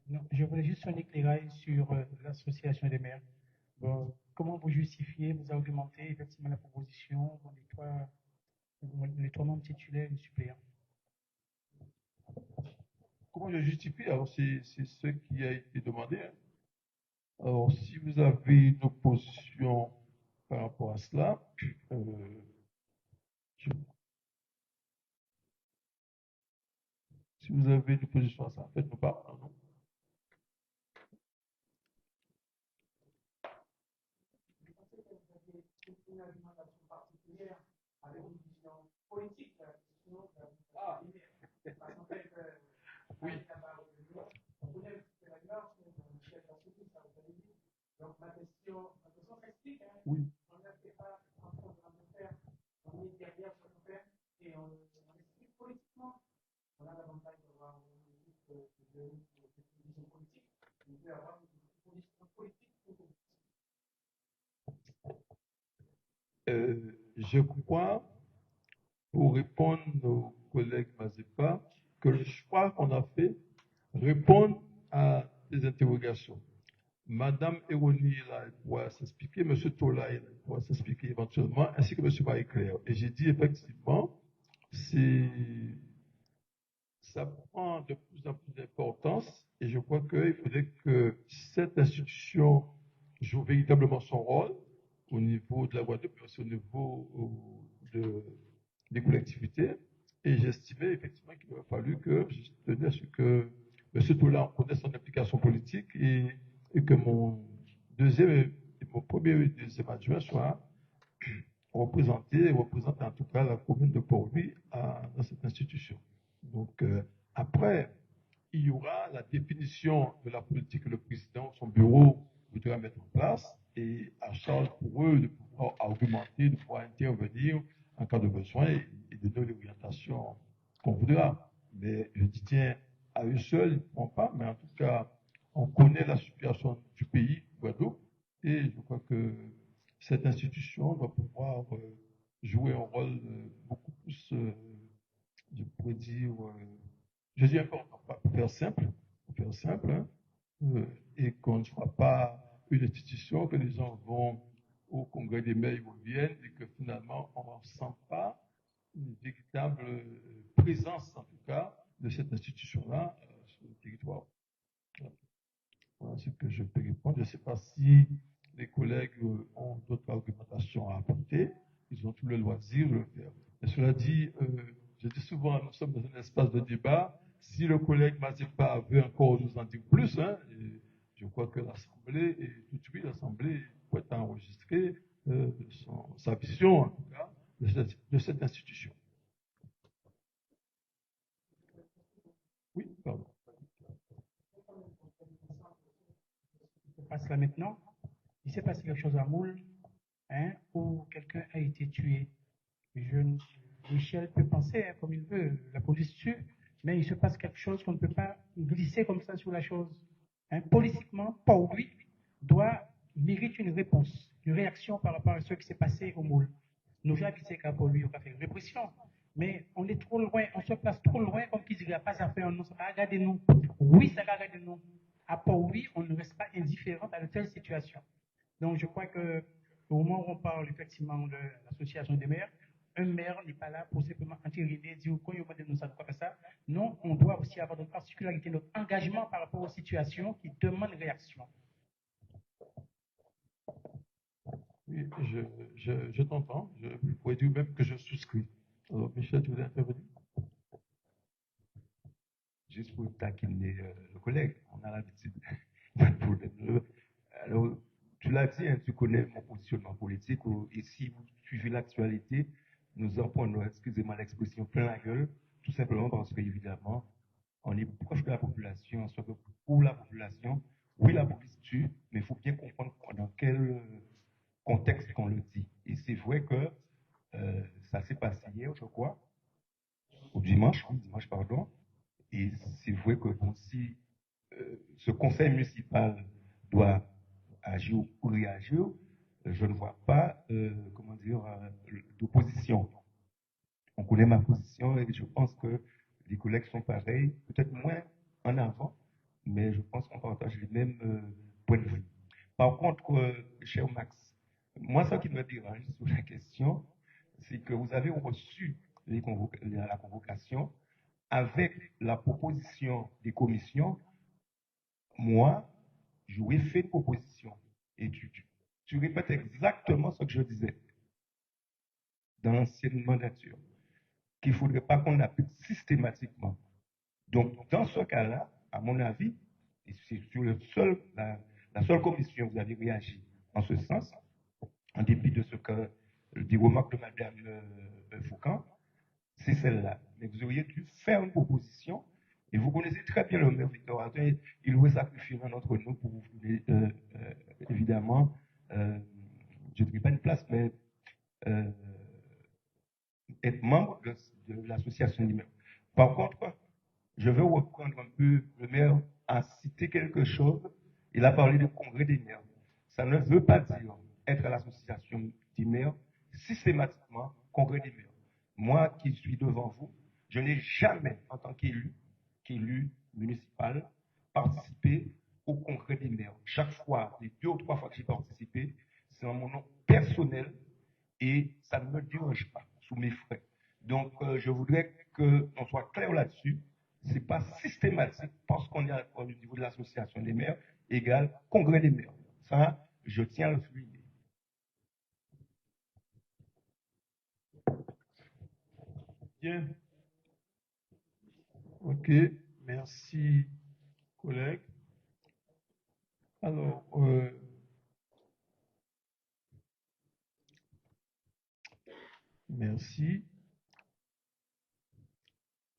Non, je voulais juste un éclairage sur l'association des maires. Bon, comment vous justifiez, vous argumentez effectivement la proposition, les trois membres titulaires et suppléants? Comment je justifie? Alors, c'est ce qui a été demandé. Hein. Alors, si vous avez une opposition par rapport à cela, si vous avez une opposition à ça, faites-nous part. Non? Oui. Oui. Je crois, pour répondre aux collègues Mazepa, que le choix qu'on a fait répond à des interrogations. Madame Eroni, elle pourra s'expliquer, M. Tola, il pourra s'expliquer éventuellement, ainsi que M. Marie-Claire. Et j'ai dit effectivement, ça prend de plus en plus d'importance et je crois qu'il faudrait que cette institution joue véritablement son rôle au niveau de la Guadeloupe, mais aussi au niveau des collectivités. Et j'estimais effectivement qu'il aurait fallu que je tenais à ce que M. Toula connaisse son application politique et que mon premier et deuxième adjoint soient représentés, représente en tout cas la commune de Port-Louis dans cette institution. Donc, après, il y aura la définition de la politique que le président, son bureau, voudra mettre en place et à charge pour eux de pouvoir argumenter, de pouvoir intervenir en cas de besoin et de donner l'orientation qu'on voudra. Mais je dis, tiens, à eux seuls, ils ne pourront pas, mais en tout cas, on connaît la situation du pays, Guadeloupe, et je crois que cette institution va pouvoir jouer un rôle beaucoup plus, je pourrais dire, je dis important, pour faire simple, hein, et qu'on ne soit pas une institution que les gens vont au congrès des maires, ils reviennent, et que finalement, on ne sent pas une véritable présence, en tout cas, de cette institution-là sur le territoire. Voilà ce que je peux répondre. Je ne sais pas si les collègues ont d'autres argumentations à apporter. Ils ont tout le loisir de le faire. Mais cela dit, je dis souvent, nous sommes dans un espace de débat. Si le collègue Mazepa veut encore nous en dire plus, hein, je crois que l'Assemblée, et tout de suite l'Assemblée pourrait enregistrer sa vision, en tout cas, de cette institution. Oui, pardon. Je passe là maintenant. Il s'est passé quelque chose à Moule, hein, où quelqu'un a été tué. Michel peut penser hein, comme il veut, la police tue, mais il se passe quelque chose qu'on ne peut pas glisser comme ça sur la chose. Hein. Politiquement, Port-Louis mérite une réponse, une réaction par rapport à ce qui s'est passé au Moule. Nous avons dit qu'à Port-Louis, on a fait une répression, mais on est trop loin, on se place trop loin, comme qu'il n'y a pas à faire, on ne va pas regarder nous. Oui, ça va regarder nous. À Port-Louis, on ne reste pas indifférent à de telles situations. Donc, je crois que au moment où on parle effectivement de l'association des maires, un maire n'est pas là pour simplement entériner, dire quoi, il y a nous ça, quoi que ça. Non, on doit aussi avoir notre particularité, notre engagement par rapport aux situations qui demandent réaction. Oui, je t'entends. Je pourrais dire même que je souscris. Alors, Michel, tu voulais intervenir? Juste pour taquiner le collègue, on a l'habitude. Alors, tu l'as dit, hein, tu connais mon positionnement politique, et si vous suivez l'actualité, nous en prenons, excusez-moi l'expression, plein la gueule, tout simplement parce qu'évidemment, on est proche de la population, soit que pour la population, oui, la police tue, mais il faut bien comprendre dans quel contexte qu'on le dit. Et c'est vrai que ça s'est passé hier, je crois, au dimanche, pardon, et c'est vrai que si ce conseil municipal doit agir ou réagir, je ne vois pas, comment dire, d'opposition. On connaît ma position et je pense que les collègues sont pareils, peut-être moins en avant, mais je pense qu'on partage les mêmes points de vue. Par contre, cher Max, moi, ce qui me dérange sur la question, c'est que vous avez reçu la convocation avec la proposition des commissions. Moi, je lui ai fait une proposition et tu répètes exactement ce que je disais dans l'ancienne mandature, qu'il ne faudrait pas qu'on applique systématiquement. Donc, dans ce cas-là, à mon avis, et c'est sur la seule commission où vous avez réagi en ce sens, en dépit de ce que des remarques de Mme Foucan, c'est celle-là. Mais vous auriez dû faire une proposition, et vous connaissez très bien le maire Victor Artin, il aurait sacrifié un d'entre nous pour vous donner, évidemment, je ne dirais pas une place, mais être membre de l'association des maires. Par contre, je vais reprendre un peu, le maire a cité quelque chose, il a parlé de congrès des maires. Ça ne veut pas dire être à l'association des maires, systématiquement, congrès des maires. Moi qui suis devant vous, je n'ai jamais, en tant qu'élu municipal, participé au congrès des maires. Chaque fois, les 2 ou 3 fois que j'ai participé, c'est en mon nom personnel et ça ne me dérange pas sous mes frais. Donc, je voudrais qu'on soit clair là-dessus. Ce n'est pas systématique parce qu'on est au niveau de l'association des maires égale congrès des maires. Ça, je tiens à le souligner. Bien. Ok, merci, collègue. Alors, merci.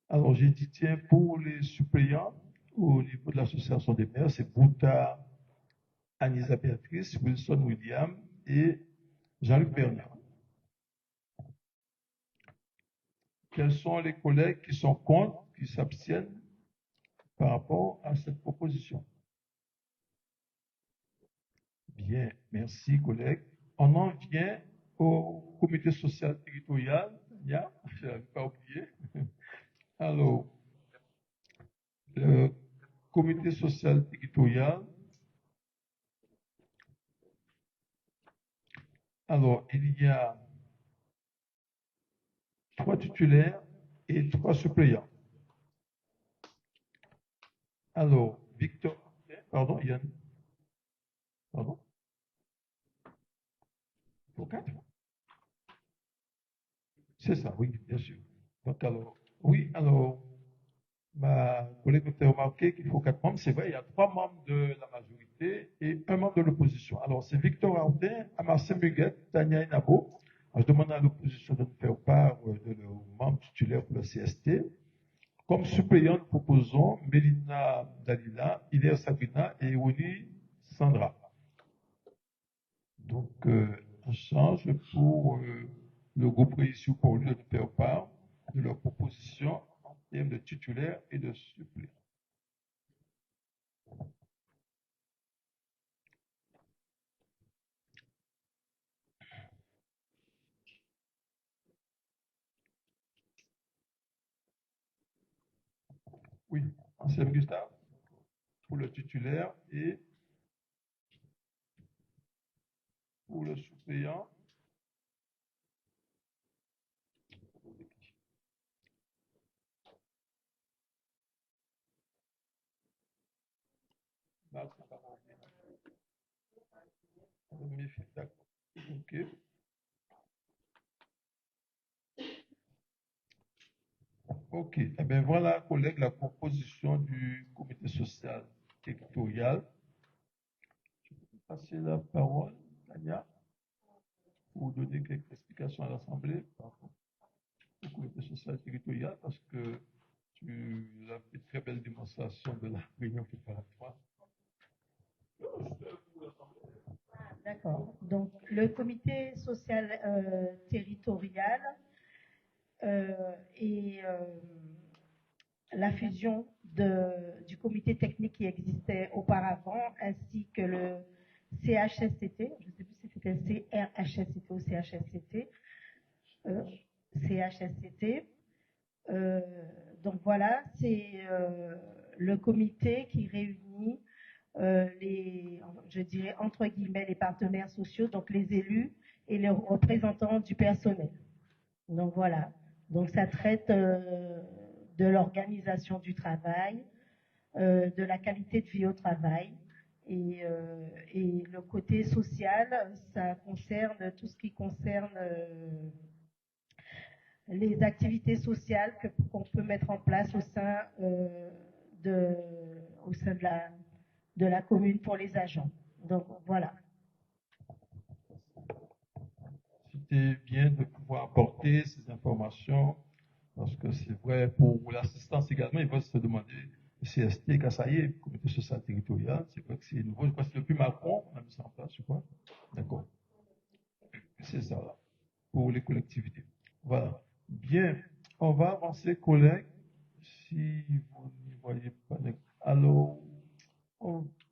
Alors, j'ai dit, tiens, pour les suppléants, au niveau de l'association des maires, c'est Bouta, Anisa Béatrice, Wilson William et Jean-Luc Bernard. Quels sont les collègues qui sont contre, qui s'abstiennent par rapport à cette proposition? Bien, merci, collègues. On en vient au comité social territorial. Je n'avais pas oublié. Alors, le comité social territorial. Alors, il y a 3 titulaires et 3 suppléants. Alors, Victor, pardon, Yann. Pardon. Pour 4? C'est ça, oui, bien sûr. Donc, alors, oui, alors, ma collègue me fait remarquer qu'il faut 4 membres. C'est vrai, il y a 3 membres de la majorité et 1 membre de l'opposition. Alors, c'est Victor Ardin, Amarcin Muguette, Tania Inabo. Je demande à l'opposition de nous faire part de leurs membres titulaires pour le CST. Comme suppléant, nous proposons Mélina Dalila, Hilaire Sabrina et Oni Sandra. Donc, on change pour le groupe réussi pour lui de nous faire part de leurs propositions en termes de titulaires et de suppléants. Oui, Anselme Gustave, pour le titulaire et pour le suppléant. D'accord. Ok. Ok. Eh bien, voilà, collègues, la composition du comité social territorial. Je peux passer la parole, Tania, pour donner quelques explications à l'Assemblée par rapport au comité social territorial, parce que tu as fait une très belle démonstration de la réunion préparatoire. D'accord. Donc, le comité social territorial et la fusion du comité technique qui existait auparavant, ainsi que le CHSCT, je ne sais plus si c'était CRHSCT ou CHSCT. CHSCT. Donc voilà, c'est le comité qui réunit je dirais entre guillemets, les partenaires sociaux, donc les élus et les représentants du personnel. Donc voilà, donc ça traite de l'organisation du travail, de la qualité de vie au travail. Et le côté social, ça concerne tout ce qui concerne les activités sociales qu'on peut mettre en place au sein de la commune pour les agents. Donc voilà. C'était bien de pouvoir apporter ces informations, parce que c'est vrai pour l'assistance également, il va se demander le CST, Kassaye, Comité social territorial, c'est vrai que c'est nouveau, je crois que c'est depuis Macron qu'on a mis ça en place, je crois. D'accord. C'est ça, là, pour les collectivités. Voilà. Bien, on va avancer, collègues, si vous n'y voyez pas. Alors,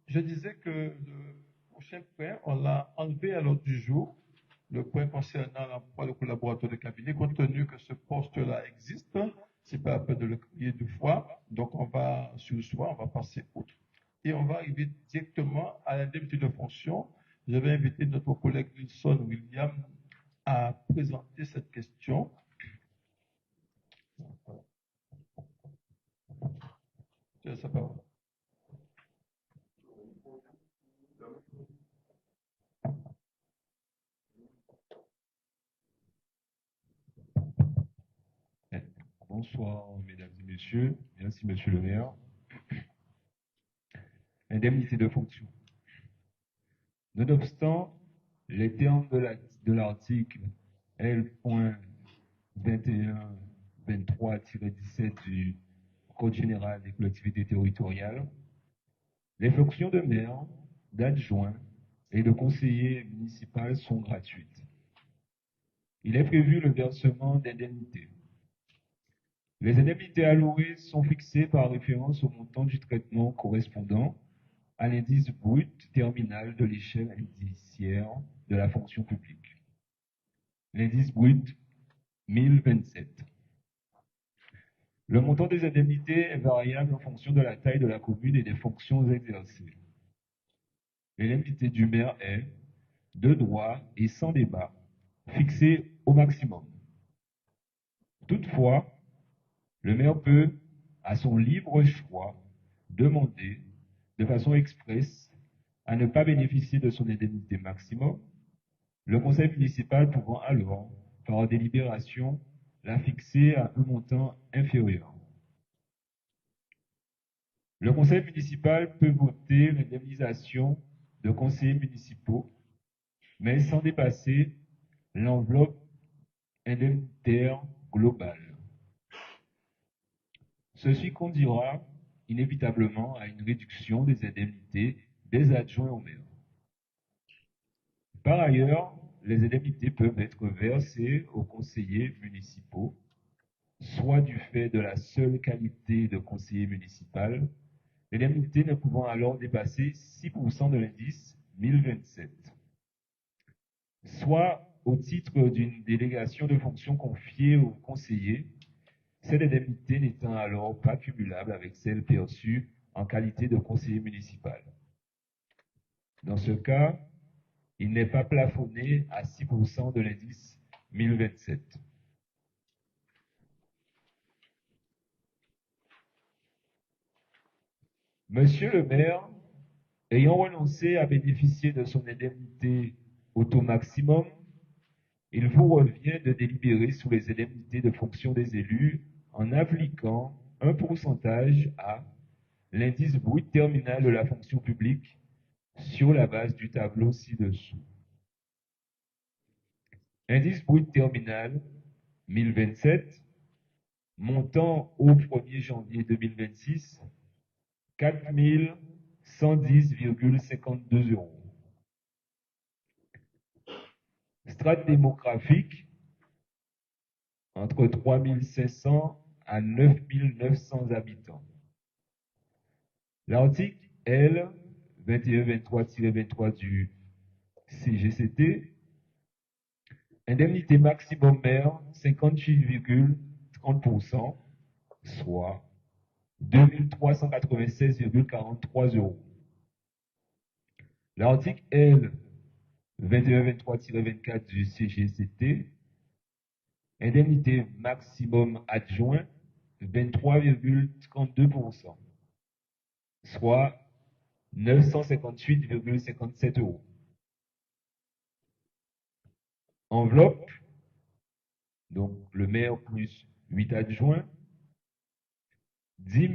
je disais que le prochain point, on l'a enlevé à l'ordre du jour, le point concernant l'emploi de collaborateurs de cabinet, compte tenu que ce poste-là existe, c'est pas la peine de le crier deux fois, donc on va, sur le soir, on va passer outre. Et on va arriver directement à l'indemnité de fonction. Je vais inviter notre collègue Wilson William à présenter cette question. Je laisse la parole. Bonsoir, mesdames et messieurs. Merci, monsieur le maire. Indemnité de fonction. Nonobstant les termes de l'article L.2123-17 du Code général des collectivités territoriales, les fonctions de maire, d'adjoint et de conseiller municipal sont gratuites. Il est prévu le versement d'indemnités. Les indemnités allouées sont fixées par référence au montant du traitement correspondant à l'indice brut terminal de l'échelle indiciaire de la fonction publique. L'indice brut 1027. Le montant des indemnités est variable en fonction de la taille de la commune et des fonctions exercées. L'indemnité du maire est, de droit et sans débat, fixée au maximum. Toutefois, le maire peut, à son libre choix, demander de façon expresse à ne pas bénéficier de son indemnité maximum, le conseil municipal pouvant alors, par délibération, la fixer à un montant inférieur. Le conseil municipal peut voter l'indemnisation de conseillers municipaux, mais sans dépasser l'enveloppe indemnitaire globale. Ceci conduira inévitablement à une réduction des indemnités des adjoints au maire. Par ailleurs, les indemnités peuvent être versées aux conseillers municipaux, soit du fait de la seule qualité de conseiller municipal, l'indemnité ne pouvant alors dépasser 6% de l'indice 1027, soit au titre d'une délégation de fonction confiée aux conseillers, cette indemnité n'étant alors pas cumulable avec celle perçue en qualité de conseiller municipal. Dans ce cas, il n'est pas plafonné à 6% de l'indice 1027. Monsieur le maire, ayant renoncé à bénéficier de son indemnité au taux maximum, il vous revient de délibérer sur les indemnités de fonction des élus en appliquant un pourcentage à l'indice brut terminal de la fonction publique sur la base du tableau ci-dessous. Indice brut terminal 1027, montant au 1er janvier 2026, 4 110,52 €. Strate démographique, entre 3 500 à 9 900 habitants. L'article L. 2123-23 du CGCT. Indemnité maximum maire, 58,30%, soit 2396,43 euros. L'article L 2123-24 du CGCT, indemnité maximum adjoint, 23,32%, soit 958,57 euros. Enveloppe, donc le maire plus 8 adjoints, 10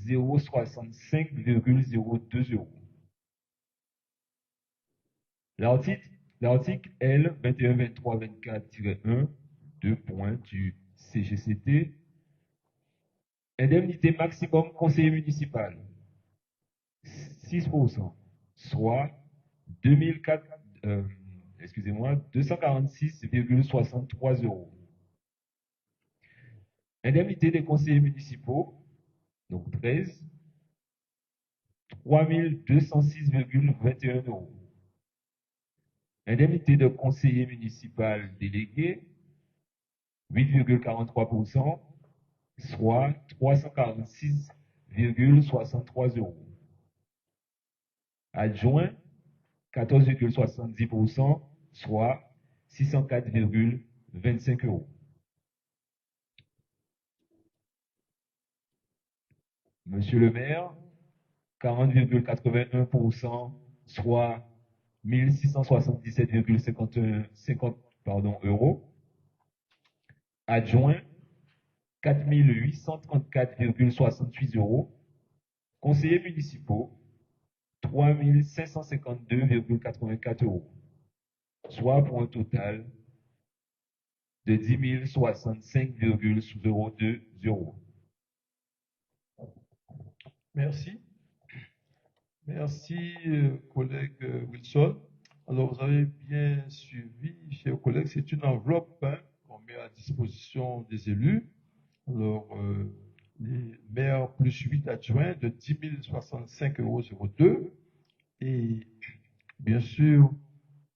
065,02 euros. L'article L 2123-24-1, 2 points du CGCT, indemnité maximum conseiller municipal, 6%, soit 246,63 euros. Indemnité des conseillers municipaux, donc 13, 3206,21 euros. Indemnité de conseiller municipal délégué, 8,43%, soit 346,63 euros. Adjoint, 14,70%, soit 604,25 euros. Monsieur le maire, 40,81%, soit 1677,50 euros. Adjoint, 4834,68 euros. Conseillers municipaux, 3552,84 euros. Soit pour un total de 10 065,02 euros. Merci. Merci, collègue Wilson. Alors, vous avez bien suivi, chers collègues, c'est une enveloppe qu'on met à disposition des élus. Alors, les maires plus 8 adjoints de 10 065,02 €. Et bien sûr,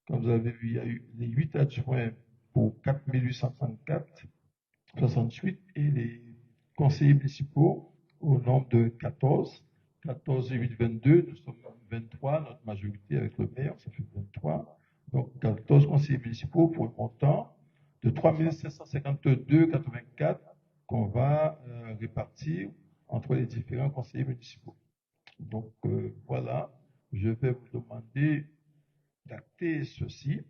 comme vous avez vu, il y a eu les 8 adjoints pour 4 834,68 et les conseillers municipaux au nombre de 14. 14 et 8, 22, nous sommes 23, notre majorité avec le maire, ça fait 23. Donc 14 conseillers municipaux pour un montant de 3 552,84 qu'on va répartir entre les différents conseillers municipaux. Donc voilà, je vais vous demander d'acter ceci.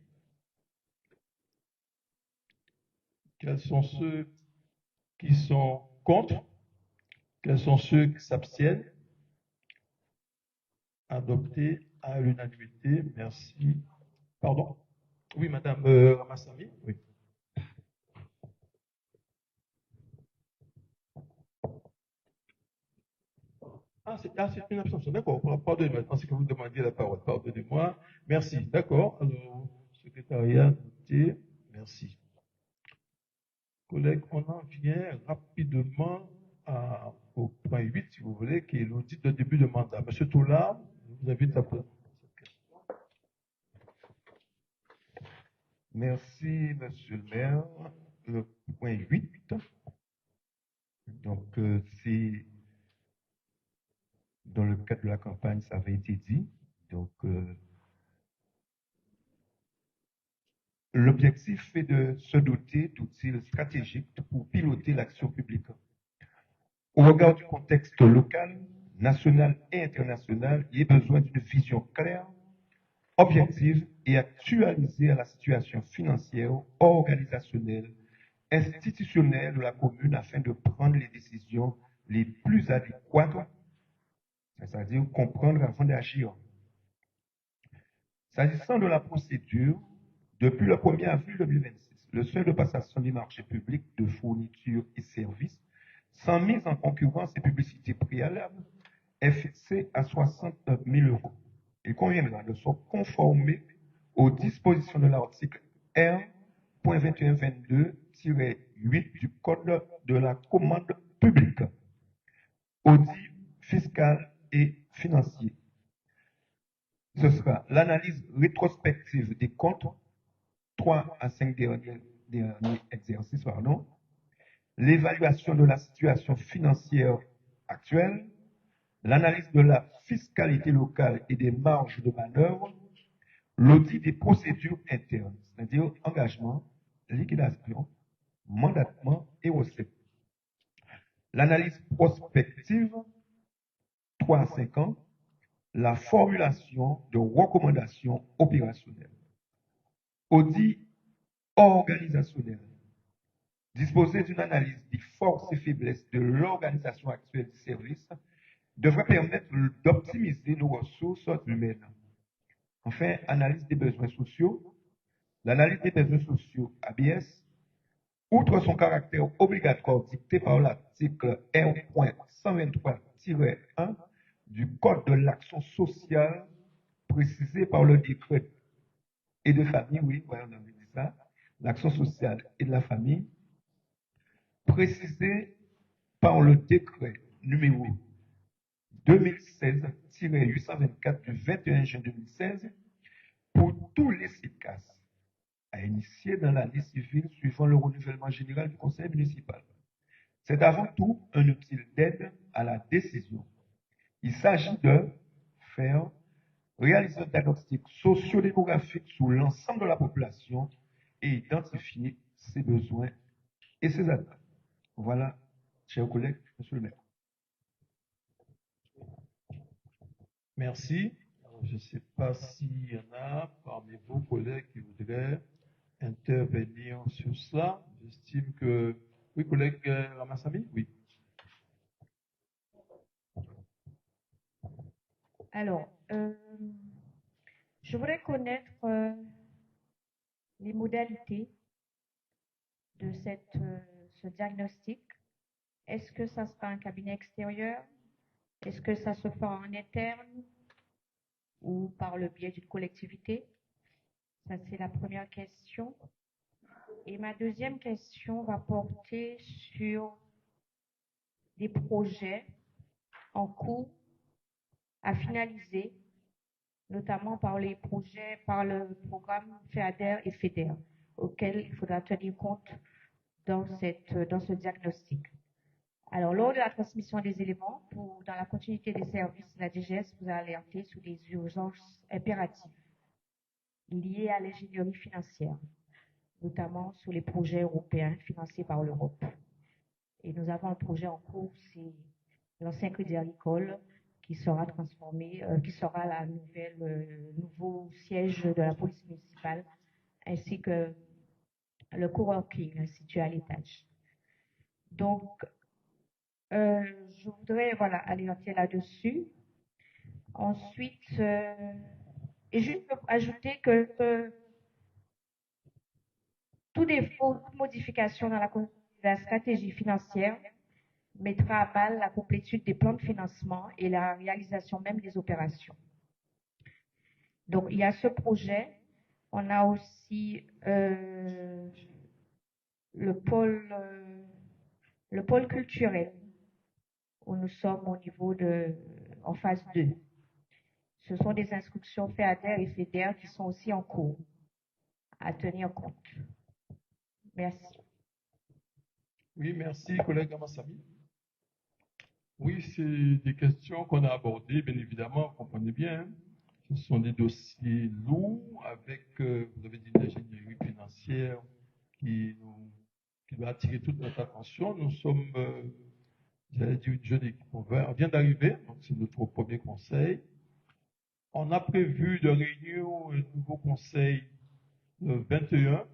Quels sont ceux qui sont contre? Quels sont ceux qui s'abstiennent? Adopté à l'unanimité. Merci. Pardon? Oui, Madame Ramassami. Oui. C'est une abstention. D'accord. Pardonnez-moi. Je pensais que vous demandiez la parole. Pardonnez-moi. Merci. D'accord. Alors, secrétariat noté. Merci. Collègues, on en vient rapidement au point 8, si vous voulez, qui est l'audit de début de mandat. Monsieur Toula, je vous invite à poser cette question. Merci, monsieur le maire. Le point 8. Donc, c'est dans le cadre de la campagne, ça avait été dit. Donc, l'objectif est de se doter d'outils stratégiques pour piloter l'action publique. Au regard du contexte local, national et international, il y a besoin d'une vision claire, objective et actualisée à la situation financière, organisationnelle, institutionnelle de la commune afin de prendre les décisions les plus adéquates, c'est-à-dire comprendre avant d'agir. S'agissant de la procédure, depuis le 1er avril 2026, le seuil de passation du marché public de fournitures et services sans mise en concurrence et publicité préalable est fixé à 69 000 €. Il conviendra de se conformer aux dispositions de l'article R.2122-8 du Code de la commande publique, audit fiscal et financier. Ce sera l'analyse rétrospective des comptes, 3 à 5 derniers exercices, pardon, l'évaluation de la situation financière actuelle, l'analyse de la fiscalité locale et des marges de manœuvre, l'audit des procédures internes, c'est-à-dire engagement, liquidation, mandatement et recettes. L'analyse prospective, 3 à 5 ans, la formulation de recommandations opérationnelles. Audit organisationnel. Disposer d'une analyse des forces et faiblesses de l'organisation actuelle du service devrait permettre d'optimiser nos ressources humaines. Enfin, analyse des besoins sociaux. L'analyse des besoins sociaux, ABS, outre son caractère obligatoire dicté par l'article R.123-1 du Code de l'action sociale, précisé par le décret et de famille, oui, on a dit ça, l'action sociale et de la famille, précisé par le décret numéro 2016-824 du 21 juin 2016 pour tous les CICAS à initier dans l'année civile suivant le renouvellement général du conseil municipal. C'est avant tout un outil d'aide à la décision. Il s'agit de réaliser un diagnostic socio-démographique sur l'ensemble de la population et identifier ses besoins et ses attentes. Voilà, chers collègues, monsieur le maire. Merci. Alors, je ne sais pas s'il y en a parmi vos collègues qui voudraient intervenir sur cela. J'estime que... Oui, collègue Ramassami? Oui. Alors, je voudrais connaître les modalités de ce diagnostic. Est-ce que ça sera un cabinet extérieur? Est-ce que ça se fera en interne ou par le biais d'une collectivité? Ça, c'est la première question. Et ma deuxième question va porter sur des projets en cours à finaliser, notamment par les projets, par le programme FEADER et FEDER, auquel il faudra tenir compte dans ce diagnostic. Alors, lors de la transmission des éléments, dans la continuité des services, la DGS vous a alerté sur des urgences impératives liées à l'ingénierie financière, notamment sur les projets européens financés par l'Europe. Et nous avons un projet en cours, c'est l'ancien crédit agricole qui sera transformé, qui sera le nouveau siège de la police municipale, ainsi que le coworking situé à l'étage. Donc, je voudrais alerter là-dessus. Ensuite, et juste ajouter que tout défaut, toute modification dans la stratégie financière mettra à mal la complétude des plans de financement et la réalisation même des opérations. Donc, il y a ce projet. On a aussi le pôle culturel, où nous sommes au niveau en phase 2. Ce sont des instructions FEADER et FEDER qui sont aussi en cours à tenir compte. Merci. Oui, merci, collègue Amassami. Oui, c'est des questions qu'on a abordées, bien évidemment, comprenez bien. Hein. Ce sont des dossiers lourds avec, vous avez dit, l'ingénierie financière qui doit attirer toute notre attention. Nous sommes, j'allais dire, une jeune équipe. On vient d'arriver, donc c'est notre premier conseil. On a prévu de réunir un nouveau conseil le 21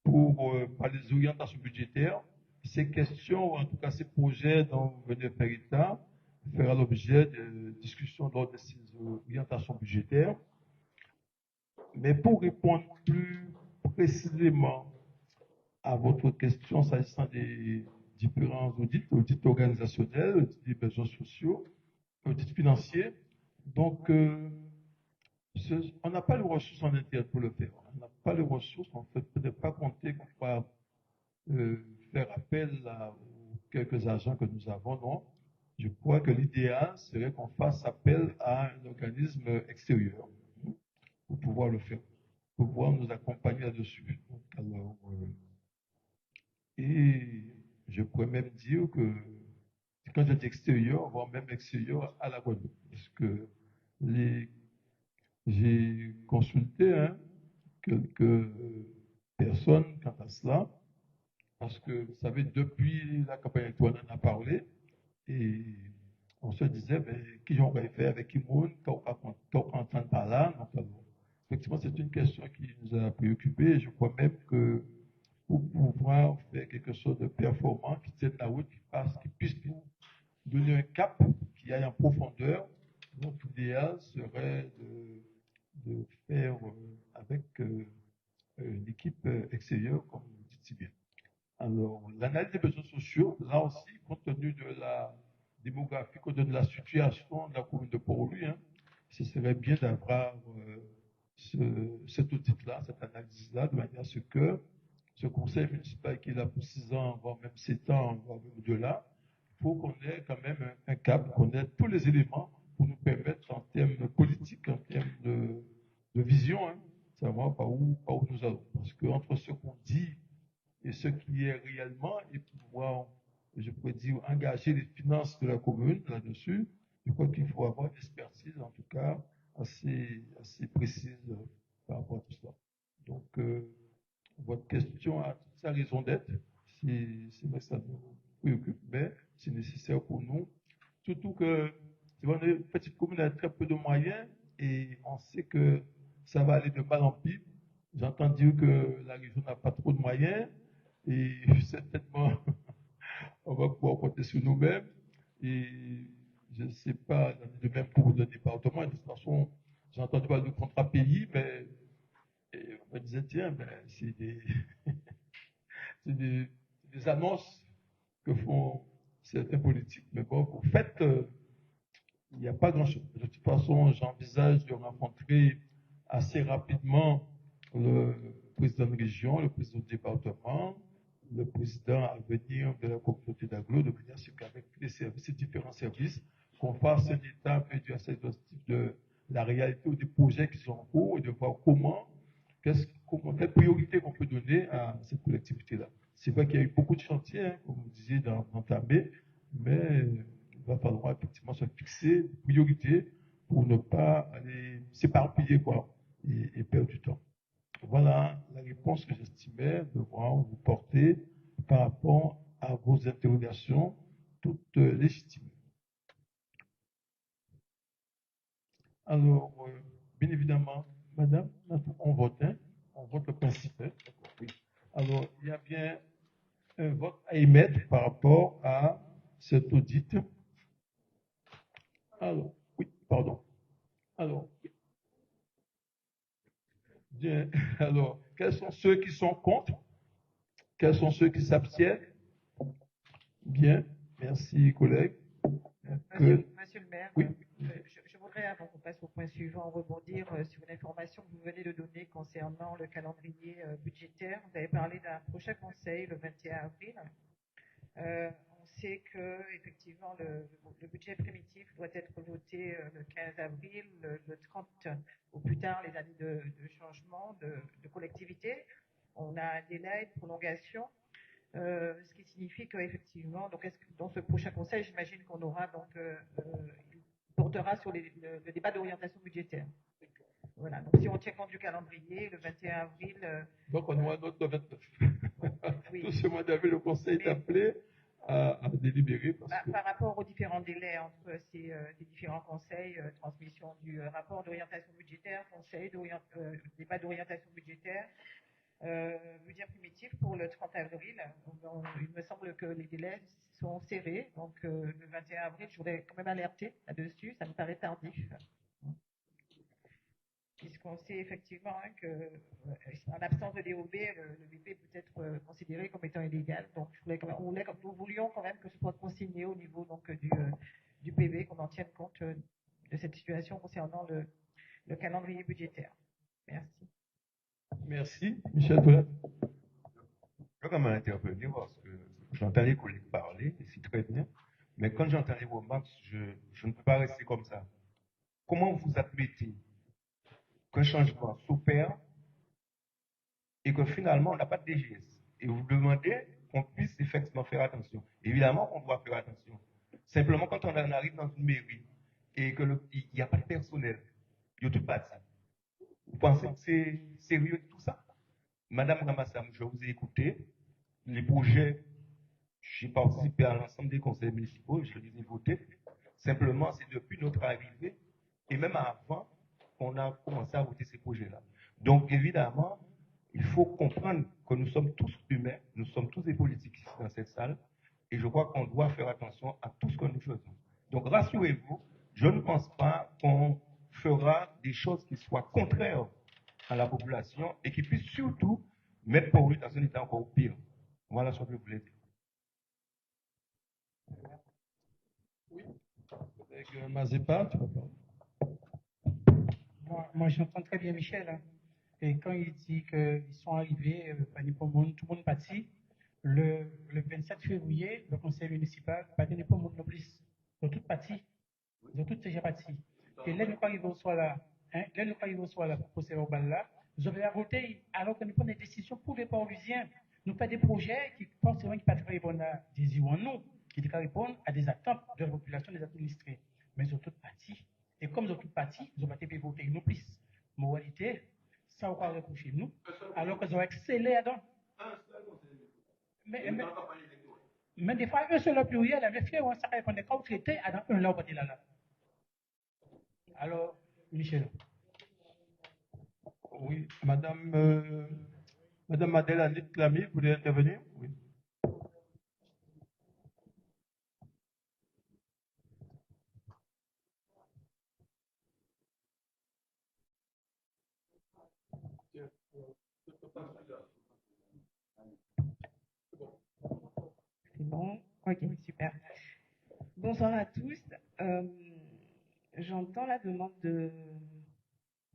pour parler des orientations budgétaires. Ces questions, ou en tout cas ces projets dont vous venez faire état, fera l'objet de discussions lors de ces orientations budgétaires. Mais pour répondre plus précisément à votre question s'agissant des différents audits organisationnels, audits des besoins sociaux, audits financiers, donc on n'a pas les ressources en interne pour le faire. On n'a pas les ressources, on ne peut pas compter qu'on va faire appel aux quelques agents que nous avons, non. je crois que l'idéal serait qu'on fasse appel à un organisme extérieur pour pouvoir le faire, pour pouvoir nous accompagner là-dessus. Alors, et je pourrais même dire que quand je dis extérieur, voire même extérieur à la Guadeloupe, parce que j'ai consulté quelques personnes quant à cela, parce que vous savez, depuis la campagne électorale, on en a parlé, et on se disait, ben, qui on va faire avec Kimoun, quand on entend par là. Donc, alors, effectivement, c'est une question qui nous a préoccupés, et je crois même que pour pouvoir faire quelque chose de performant, qui tienne la route, qui puisse nous donner un cap, qui aille en profondeur, donc l'idéal serait de faire avec une équipe extérieure, comme vous dites si bien. Alors, l'analyse des besoins sociaux, là aussi, compte tenu de la démographie, compte tenu de la situation de la commune de Port-Louis, ce serait bien d'avoir cet audit-là, cette analyse-là, de manière à ce que ce conseil municipal qui est là pour 6 ans, voire même 7 ans, voire même au-delà, il faut qu'on ait quand même un cap, qu'on ait tous les éléments pour nous permettre, en termes politiques, en termes de vision, savoir par où nous allons. Parce qu'entre ce qu'on dit et ce qui est réellement, et pouvoir, je pourrais dire, engager les finances de la commune là-dessus, je crois qu'il faut avoir une expertise, en tout cas, assez précise par rapport à tout cela. Donc, votre question a toute sa raison d'être. C'est vrai que ça nous préoccupe, mais c'est nécessaire pour nous. Surtout que on est une petite commune avec très peu de moyens et on sait que ça va aller de mal en pis. J'entends dire que la région n'a pas trop de moyens et certainement on va pouvoir compter sur nous-mêmes. Et je ne sais pas, de même pour le département. De toute façon, j'ai entendu parler de contrat pays, mais on me disait, tiens, ben, c'est des annonces que font certains politiques. Mais bon, en fait, il n'y a pas grand-chose. De toute façon, j'envisage de rencontrer assez rapidement le président de région, le président du département, le président à venir de la communauté d'agglo, de manière à ce qu'avec les services, ces différents services, qu'on fasse un état un peu de la réalité ou des projets qui sont en cours et de voir quelle priorité qu'on peut donner à cette collectivité-là. C'est vrai qu'il y a eu beaucoup de chantiers, comme vous disiez, d'entamer, mais il va falloir effectivement se fixer des priorités pour ne pas aller s'éparpiller et perdre du temps. Voilà la réponse que j'estimais devoir vous porter par rapport à vos interrogations, toutes légitimes. Alors, bien évidemment, madame, on vote le principe. Oui. Alors, il y a bien un vote à émettre par rapport à cet audit. Alors, oui, pardon. Alors, bien, alors, quels sont ceux qui sont contre? Quels sont ceux qui s'abstiennent? Bien, merci, collègues. Monsieur le maire, oui. je voudrais, avant qu'on passe au point suivant, rebondir sur l'information que vous venez de donner concernant le calendrier budgétaire. Vous avez parlé d'un prochain conseil le 21 avril. On sait que effectivement le budget primitif doit être voté le 15 avril, le 30 au plus tard les années de changement de collectivité. On a un délai de prolongation. Ce qui signifie qu'effectivement, donc dans ce prochain conseil, j'imagine qu'on aura donc il portera sur le débat d'orientation budgétaire. Voilà, donc si on tient compte du calendrier, le 21 avril. Donc on aura notre 29. Oui. Tout ce mois d'avril, le conseil est appelé à délibérer. Par rapport aux différents délais entre ces différents conseils, transmission du rapport d'orientation budgétaire, conseil débat d'orientation budgétaire. Budget primitif pour le 30 avril. Il me semble que les délais sont serrés. Donc, le 21 avril, je voudrais quand même alerter là-dessus. Ça me paraît tardif. Puisqu'on sait effectivement qu'en l'absence de DOB, le BP peut être considéré comme étant illégal. Donc, nous voulions quand même que ce soit consigné au niveau donc, du PV, qu'on en tienne compte de cette situation concernant le calendrier budgétaire. Merci. Merci. Michel Tolet. Je vais quand même intervenir parce que j'entends les collègues parler, et c'est très bien. Mais quand j'entends les remarques, je ne peux pas rester comme ça. Comment vous admettez qu'un changement s'opère et que finalement on n'a pas de DGS? Et vous demandez qu'on puisse effectivement faire attention. Évidemment qu'on doit faire attention. Simplement quand on arrive dans une mairie et qu'il n'y a pas de personnel, il y a tout pas de ça. Vous pensez que c'est sérieux tout ça? Madame Ramassam, je vous ai écouté. Les projets, j'ai participé à l'ensemble des conseils municipaux, je les ai votés. Simplement, c'est depuis notre arrivée, et même avant, qu'on a commencé à voter ces projets-là. Donc, évidemment, il faut comprendre que nous sommes tous humains, nous sommes tous des politiques ici dans cette salle, et je crois qu'on doit faire attention à tout ce que nous faisons. Donc, rassurez-vous, je ne pense pas qu'on fera des choses qui soient contraires à la population et qui puissent surtout mettre Port-Louis dans un état encore pire. Voilà ce que je voulais dire. Oui. Avec Mazepa, tu vas parler. Moi, j'entends très bien Michel. Hein. Et quand il dit qu'ils sont arrivés, tout le monde parti, le 27 février, le conseil municipal, pas de pas monde non plus. De toute partie, de toutes ces parties. Et là, nous arrivons au soir là, là, nous arrivons au soir là, pour procéder au bal là, nous avons voté alors que nous prenons des décisions pour les Port-Louisiens. Nous faisons des projets qui, forcément, qui ne peuvent pas répondre à des ou non, qui doivent répondre à des attentes de la population des administrés. Mais de toutes parties. Et comme de toutes parties, nous avons été votés nous plus. Moralité, ça, on va reprocher nous, alors que nous avons excellé là-dedans. Mais des fois, un seul pluriel, mais fier, ça répond des cas où traité à un là, on là. Alors, Michel. Oui, Madame Adèle Anit Lamy, vous voulez intervenir? Oui. C'est bon? Ok, super. Bonsoir à tous. J'entends la demande de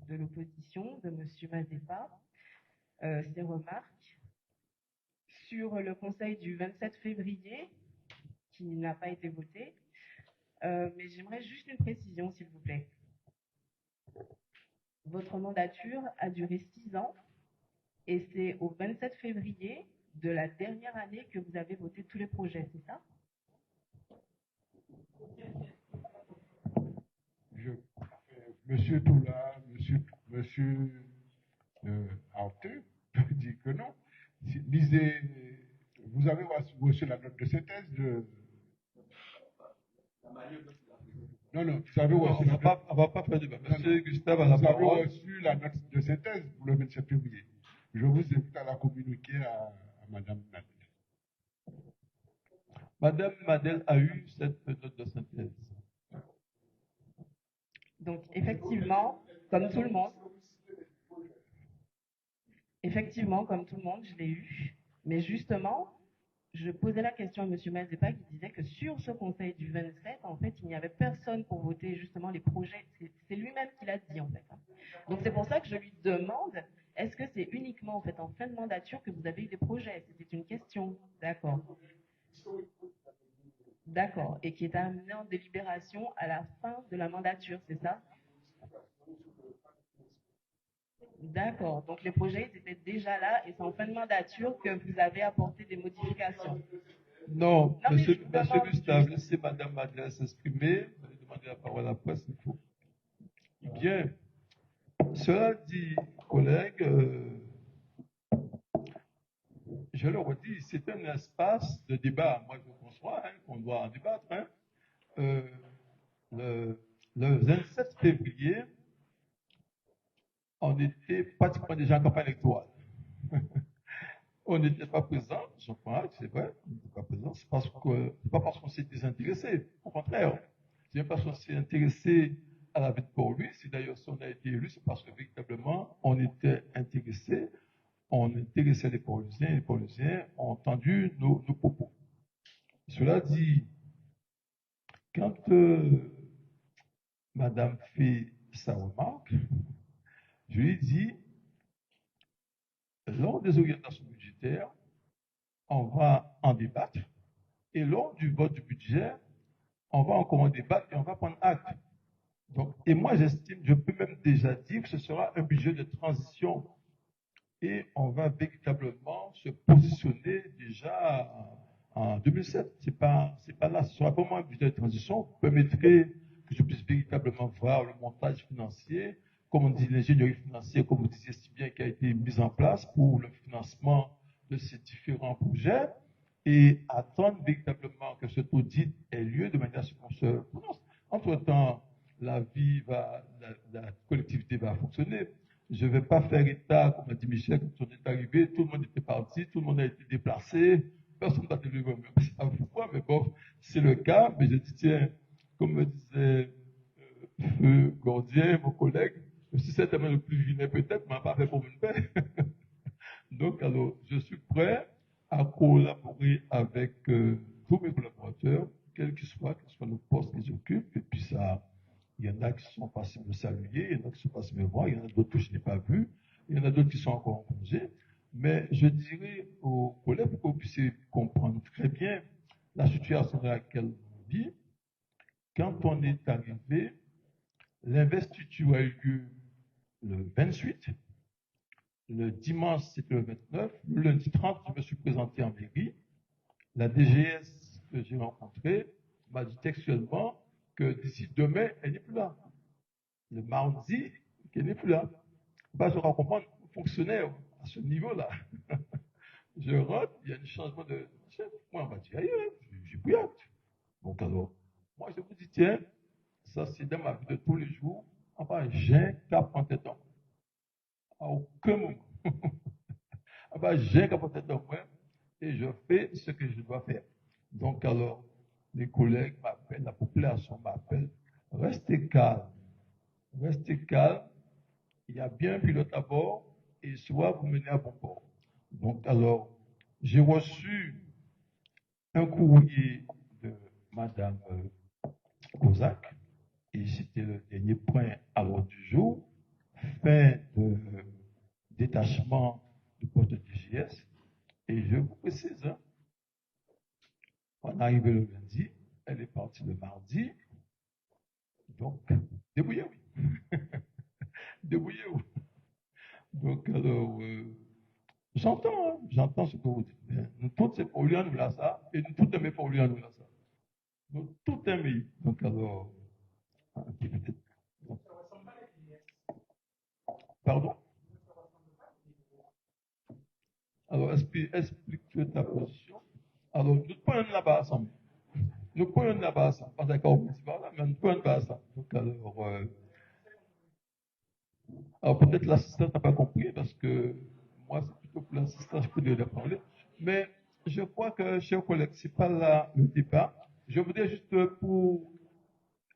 l'opposition, de M. Mazepa, ses remarques sur le conseil du 27 février qui n'a pas été voté. Mais j'aimerais juste une précision, s'il vous plaît. Votre mandature a duré 6 ans et c'est au 27 février de la dernière année que vous avez voté tous les projets, c'est ça? Monsieur Toula, monsieur Arthur dit que non. Lisez, vous avez reçu la note de synthèse de... Non, vous avez reçu... On ne va pas faire débat. Monsieur Gustave a la parole. Vous avez reçu la note de synthèse pour le 27 février. Je vous invite à la communiquer à Madame Nadel. Madame Nadel a eu cette note de synthèse. Donc, effectivement, comme tout le monde, je l'ai eu. Mais justement, je posais la question à M. Mazepa qui disait que sur ce conseil du 27, en fait, il n'y avait personne pour voter justement les projets. C'est lui-même qui l'a dit, en fait. Donc, c'est pour ça que je lui demande, est-ce que c'est uniquement, en fait, en fin de mandature que vous avez eu des projets? C'était une question. D'accord. D'accord. Et qui est amené en délibération à la fin de la mandature, c'est ça? D'accord. Donc les projets étaient déjà là et c'est en fin de mandature que vous avez apporté des modifications. Non, monsieur Gustave, laissez Madame Madeleine s'exprimer. Vous allez demander la parole à la presse, il faut. Bien. Cela dit, collègues, je le redis, c'est un espace de débat. Moi, je conçois qu'on doit en débattre. Le 27 février, on était pratiquement déjà en campagne électorale. On n'était pas présent, je crois, c'est vrai, on n'était pas présent, c'est pas parce qu'on s'est désintéressé, au contraire, c'est parce qu'on s'est intéressé à la vie de Port-Louis, si d'ailleurs si on a été élu, c'est parce que véritablement on était intéressé, on intéressait les Port-Louisiens ont entendu nos propos. Cela dit, quand Madame fait sa remarque, je lui dis, lors des orientations budgétaires, on va en débattre et lors du vote du budget, on va encore en débattre et on va prendre acte. Donc, et moi, j'estime, je peux même déjà dire que ce sera un budget de transition. Et on va véritablement se positionner déjà en 2007. C'est pas là, ce sera vraiment un budget de transition. Vous permettrez que je puisse véritablement voir le montage financier, comme on dit, l'ingénierie financière, comme vous disiez si bien, qui a été mise en place pour le financement de ces différents projets, et attendre véritablement que cet audit ait lieu de manière à ce qu'on se prononce. Entre-temps, la collectivité va fonctionner. Je ne vais pas faire état, comme a dit Michel, quand on est arrivé, tout le monde était parti, tout le monde a été déplacé, personne n'a tenu le même pourquoi, mais bon, c'est le cas. Mais je dis, tiens, comme me disait Feu Gordien, mon collègue, je suis certainement le plus vilain peut-être, mais pas fait pour me faire. Donc, alors, je suis prêt à collaborer avec tous mes collaborateurs, quel que soit le poste qu'ils occupent, et puis ça. Il y en a qui sont passés me saluer, il y en a qui sont passés me voir, il y en a d'autres que je n'ai pas vus, il y en a d'autres qui sont encore en congé. Mais je dirais aux collègues pour que vous puissiez comprendre très bien la situation dans laquelle on vit. Quand on est arrivé, l'investiture a eu lieu le 28, le dimanche c'était le 29, le lundi 30 je me suis présenté en mairie. La DGS que j'ai rencontrée m'a dit textuellement que d'ici demain, elle n'est plus là. Le mardi, qu'elle n'est plus là. Bah, je dois comprendre, fonctionnaire à ce niveau-là. Je rentre, il y a un changement de chef. Moi, on m'a dit ailleurs, j'ai pris acte. Donc, alors, moi, je vous dis, tiens, ça, c'est dans ma vie de tous les jours. Enfin, j'ai qu'à prendre tête en moi. À aucun moment. Enfin, j'ai qu'à prendre tête en moi et je fais ce que je dois faire. Donc, alors, les collègues m'appellent, la population m'appelle, restez calme. Restez calme. Il y a bien un pilote à bord et soit vous menez à bon port. Donc, alors, j'ai reçu un courrier de Madame Kozak et c'était le dernier point à l'ordre du jour, fin de détachement du poste de DGS. Et je vous précise, hein, on est arrivé le lundi, elle est partie le mardi. Donc, débrouillez-vous. Débrouillez-vous. Donc, alors, j'entends ce que vous dites. Mais nous tous, c'est pour lui, nous là ça, et nous tous aimons pour lui, nous là ça. Nous tous aimons. Donc, alors, pardon? Alors, explique-tu ta position. Alors, nous prenons là-bas ensemble. Nous prenons là-bas ensemble. Pas d'accord, mais nous prenons là-bas ensemble. Donc, alors peut-être l'assistant n'a pas compris parce que moi, c'est plutôt pour l'assistant que je devais parler. Mais je crois que, chers collègues, ce n'est pas là le débat. Je voudrais juste pour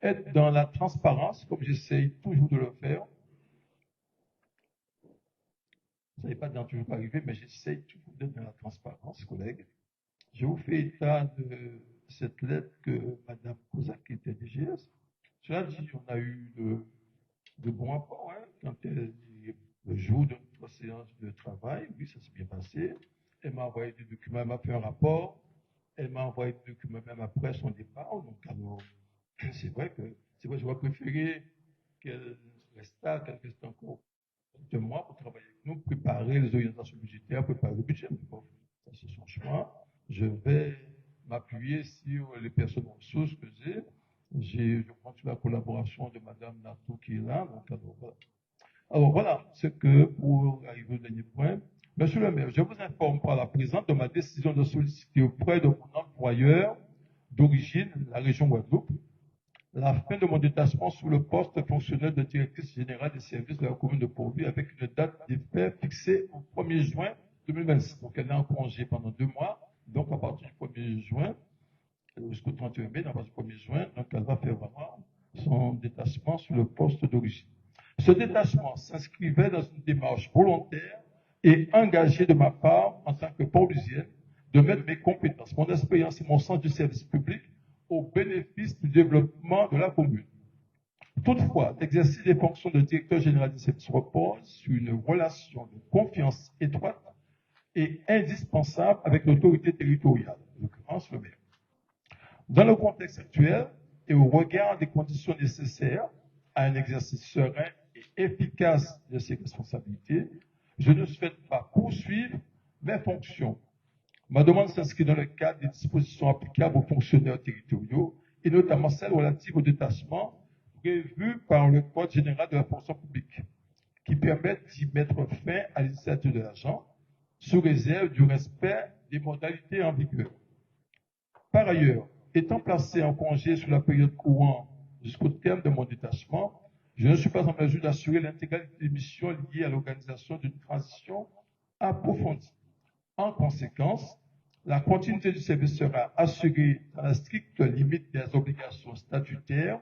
être dans la transparence, comme j'essaye toujours de le faire. Ça n'est pas toujours pas arrivé, mais j'essaye toujours d'être dans la transparence, collègues. Je vous fais état de cette lettre que Mme Kozak, qui était DGS, cela dit, on a eu de bons rapports, hein, quand elle dit le jour de notre séance de travail, oui, ça s'est bien passé. Elle m'a envoyé des documents, elle m'a fait un rapport, elle m'a envoyé des documents même après son départ. Donc, alors, c'est vrai que j'aurais préféré qu'elle reste là, qu'elle reste encore 2 mois pour travailler avec nous, préparer les orientations budgétaires, préparer le budget. Mais bon, ça c'est son choix. Je vais m'appuyer sur les personnes ressources que j'ai. Je compte sur la collaboration de Mme Natou qui est là. Donc, alors voilà, c'est que pour arriver au dernier point, Monsieur le maire, je vous informe par la présente de ma décision de solliciter auprès de mon employeur d'origine, la région Guadeloupe, la fin de mon détachement sous le poste fonctionnel de directrice générale des services de la commune de Port-Louis avec une date d'effet fixée au 1er juin 2026. Donc, elle est en congé pendant 2 mois. Donc, à partir du 1er juin, jusqu'au 31 mai, à partir du 1er juin, donc elle va faire vraiment son détachement sur le poste d'origine. Ce détachement s'inscrivait dans une démarche volontaire et engagée de ma part en tant que Port-Louisienne de mettre mes compétences, mon expérience et mon sens du service public au bénéfice du développement de la commune. Toutefois, l'exercice des fonctions de directeur général des services repose sur une relation de confiance étroite et indispensable avec l'autorité territoriale, en l'occurrence le maire. Dans le contexte actuel, et au regard des conditions nécessaires à un exercice serein et efficace de ses responsabilités, je ne souhaite pas poursuivre mes fonctions. Ma demande s'inscrit dans le cadre des dispositions applicables aux fonctionnaires territoriaux et notamment celles relatives au détachement prévues par le Code général de la fonction publique, qui permettent d'y mettre fin à l'initiative de l'agent sous réserve du respect des modalités en vigueur. Par ailleurs, étant placé en congé sur la période courante jusqu'au terme de mon détachement, je ne suis pas en mesure d'assurer l'intégralité des missions liées à l'organisation d'une transition approfondie. En conséquence, la continuité du service sera assurée dans la stricte limite des obligations statutaires,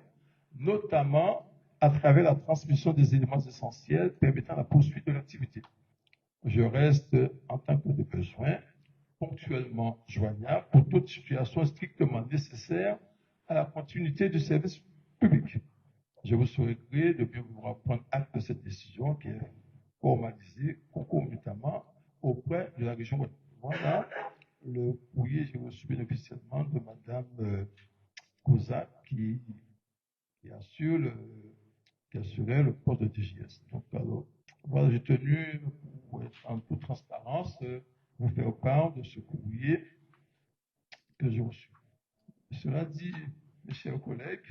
notamment à travers la transmission des éléments essentiels permettant la poursuite de l'activité. Je reste, en tant que de besoin, ponctuellement joignable pour toute situation strictement nécessaire à la continuité du service public. Je vous souhaiterais de bien vouloir prendre acte de cette décision qui est formalisée concomitamment auprès de la région. Voilà le courrier que j'ai reçu officiellement de Mme Kozak qui assurait le poste de DGS. Donc, alors, voilà, j'ai tenu, pour être en toute transparence, vous faire part de ce courrier que j'ai reçu. Cela dit, mes chers collègues,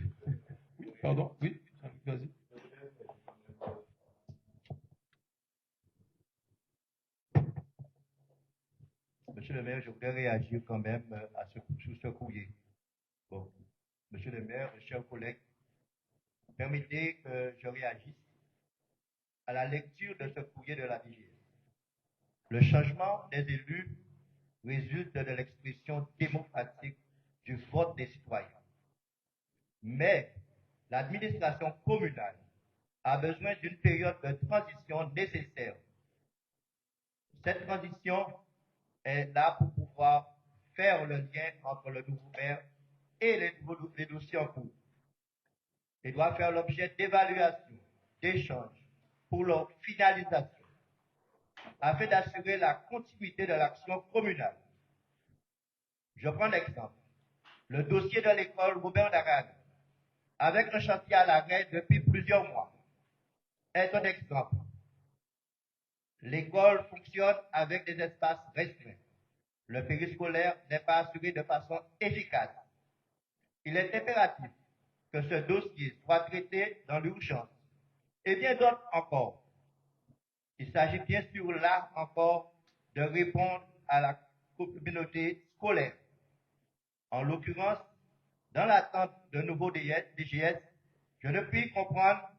oui, pardon, oui, vas-y. Monsieur le maire, je voudrais réagir quand même sur ce courrier. Bon, monsieur le maire, chers collègues, permettez que je réagisse à la lecture de ce courrier de la DGS. Le changement des élus résulte de l'expression démocratique du vote des citoyens. Mais l'administration communale a besoin d'une période de transition nécessaire. Cette transition est là pour pouvoir faire le lien entre le nouveau maire et les dossiers en cours. Il doit faire l'objet d'évaluation, d'échanges pour leur finalisation, afin d'assurer la continuité de l'action communale. Je prends l'exemple. Le dossier de l'école Robert Darade, avec un chantier à l'arrêt depuis plusieurs mois, est un exemple. L'école fonctionne avec des espaces restreints. Le périscolaire n'est pas assuré de façon efficace. Il est impératif que ce dossier soit traité dans l'urgence. Et bien d'autres encore. Il s'agit bien sûr là encore de répondre à la communauté scolaire. En l'occurrence, dans l'attente de nouveaux DGS, je ne puis comprendre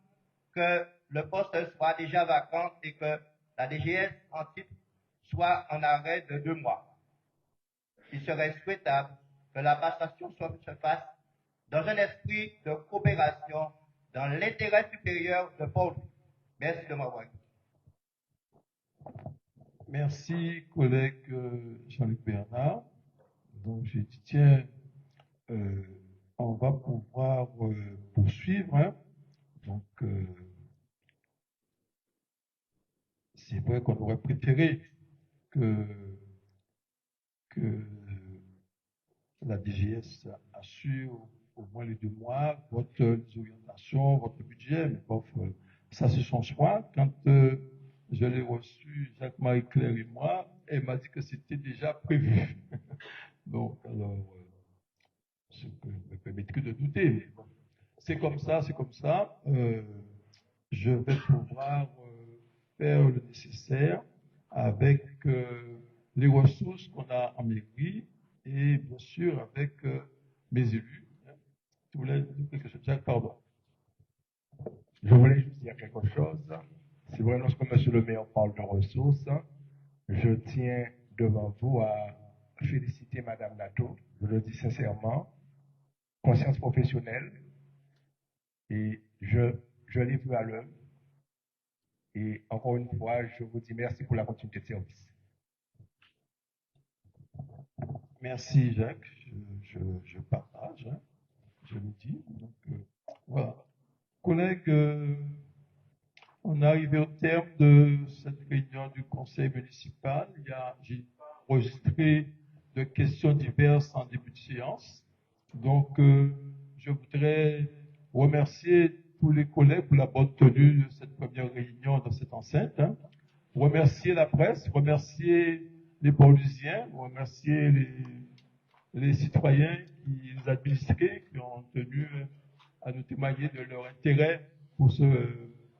que le poste soit déjà vacant et que la DGS en titre soit en arrêt de 2 mois. Il serait souhaitable que la passation se fasse dans un esprit de coopération dans l'intérêt supérieur de Port-Louis. Merci de m'avoir écouté. Merci, collègue Jean-Luc Bernard. Donc, j'ai dit, tiens, on va pouvoir poursuivre. Hein. Donc, c'est vrai qu'on aurait préféré que la DGS assure au moins les 2 mois votre orientation, votre budget, mais bon, ça c'est son choix. Quand je l'ai reçu, Jacques-Marie Claire et moi, elle m'a dit que c'était déjà prévu. Donc, alors, ce que me permettrait de douter, mais bon, c'est comme ça, c'est comme ça. Je vais pouvoir faire le nécessaire avec les ressources qu'on a en mairie et bien sûr avec mes élus. Tu voulais dire quelque chose, Jacques, pardon. Je voulais juste dire quelque chose. C'est vrai, lorsque M. le maire parle de ressources, je tiens devant vous à féliciter Mme Nato, je le dis sincèrement, conscience professionnelle, et je l'ai vu à l'œuvre. Et encore une fois, je vous dis merci pour la continuité de service. Merci Jacques, je partage, hein, je le dis. Donc, voilà. Collègues, on est arrivé au terme de cette réunion du conseil municipal. J'ai enregistré de questions diverses en début de séance. Donc, je je voudrais remercier tous les collègues pour la bonne tenue de cette première réunion dans cette enceinte. Remercier la presse, remercier les Paulusiens, remercier les citoyens, les administrés qui ont tenu à nous témoigner de leur intérêt pour ce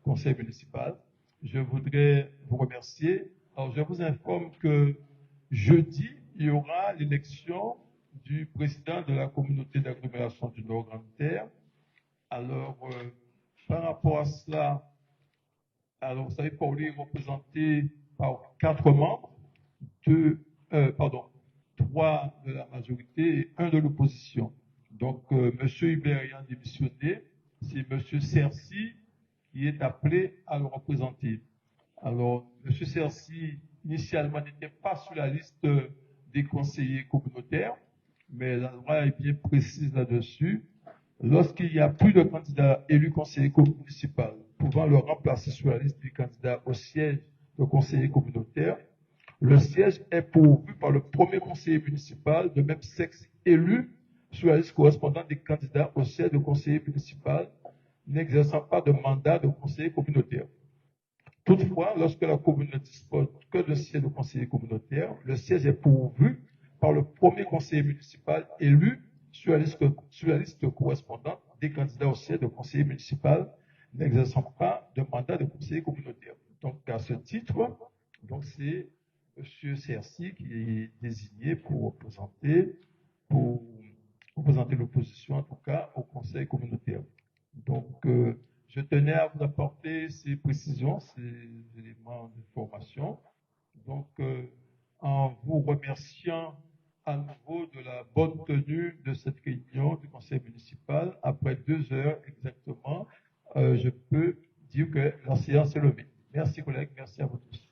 conseil municipal. Je voudrais vous remercier. Alors, je vous informe que jeudi, il y aura l'élection du président de la communauté d'agglomération du Nord Grande Terre. Alors, par rapport à cela, alors, vous savez, Pauli est représenté par 4 membres, 3 de la majorité et 1 de l'opposition. Donc, M. Hubert ayant démissionné, c'est M. Cercy qui est appelé à le représenter. Alors, M. Cercy, initialement, n'était pas sur la liste des conseillers communautaires, mais la loi est bien précise là-dessus. Lorsqu'il n'y a plus de candidat élu conseiller municipal pouvant le remplacer sur la liste des candidats au siège de conseiller communautaire, le siège est pourvu par le premier conseiller municipal de même sexe élu sur la liste correspondante des candidats au siège de conseiller municipal n'exerçant pas de mandat de conseiller communautaire. Toutefois, lorsque la commune ne dispose que de siège de conseiller communautaire, le siège est pourvu par le premier conseiller municipal élu sur la liste correspondante des candidats au siège de conseiller municipal n'exerçant pas de mandat de conseiller communautaire. Donc, à ce titre, donc c'est M. Cercy qui est désigné pour représenter l'opposition, en tout cas, au conseil communautaire. Donc, je tenais à vous apporter ces précisions, ces éléments d'information. Donc, en vous remerciant à nouveau de la bonne tenue de cette réunion du conseil municipal, après 2 heures exactement, je peux dire que la séance est levée. Merci collègues, merci à vous tous.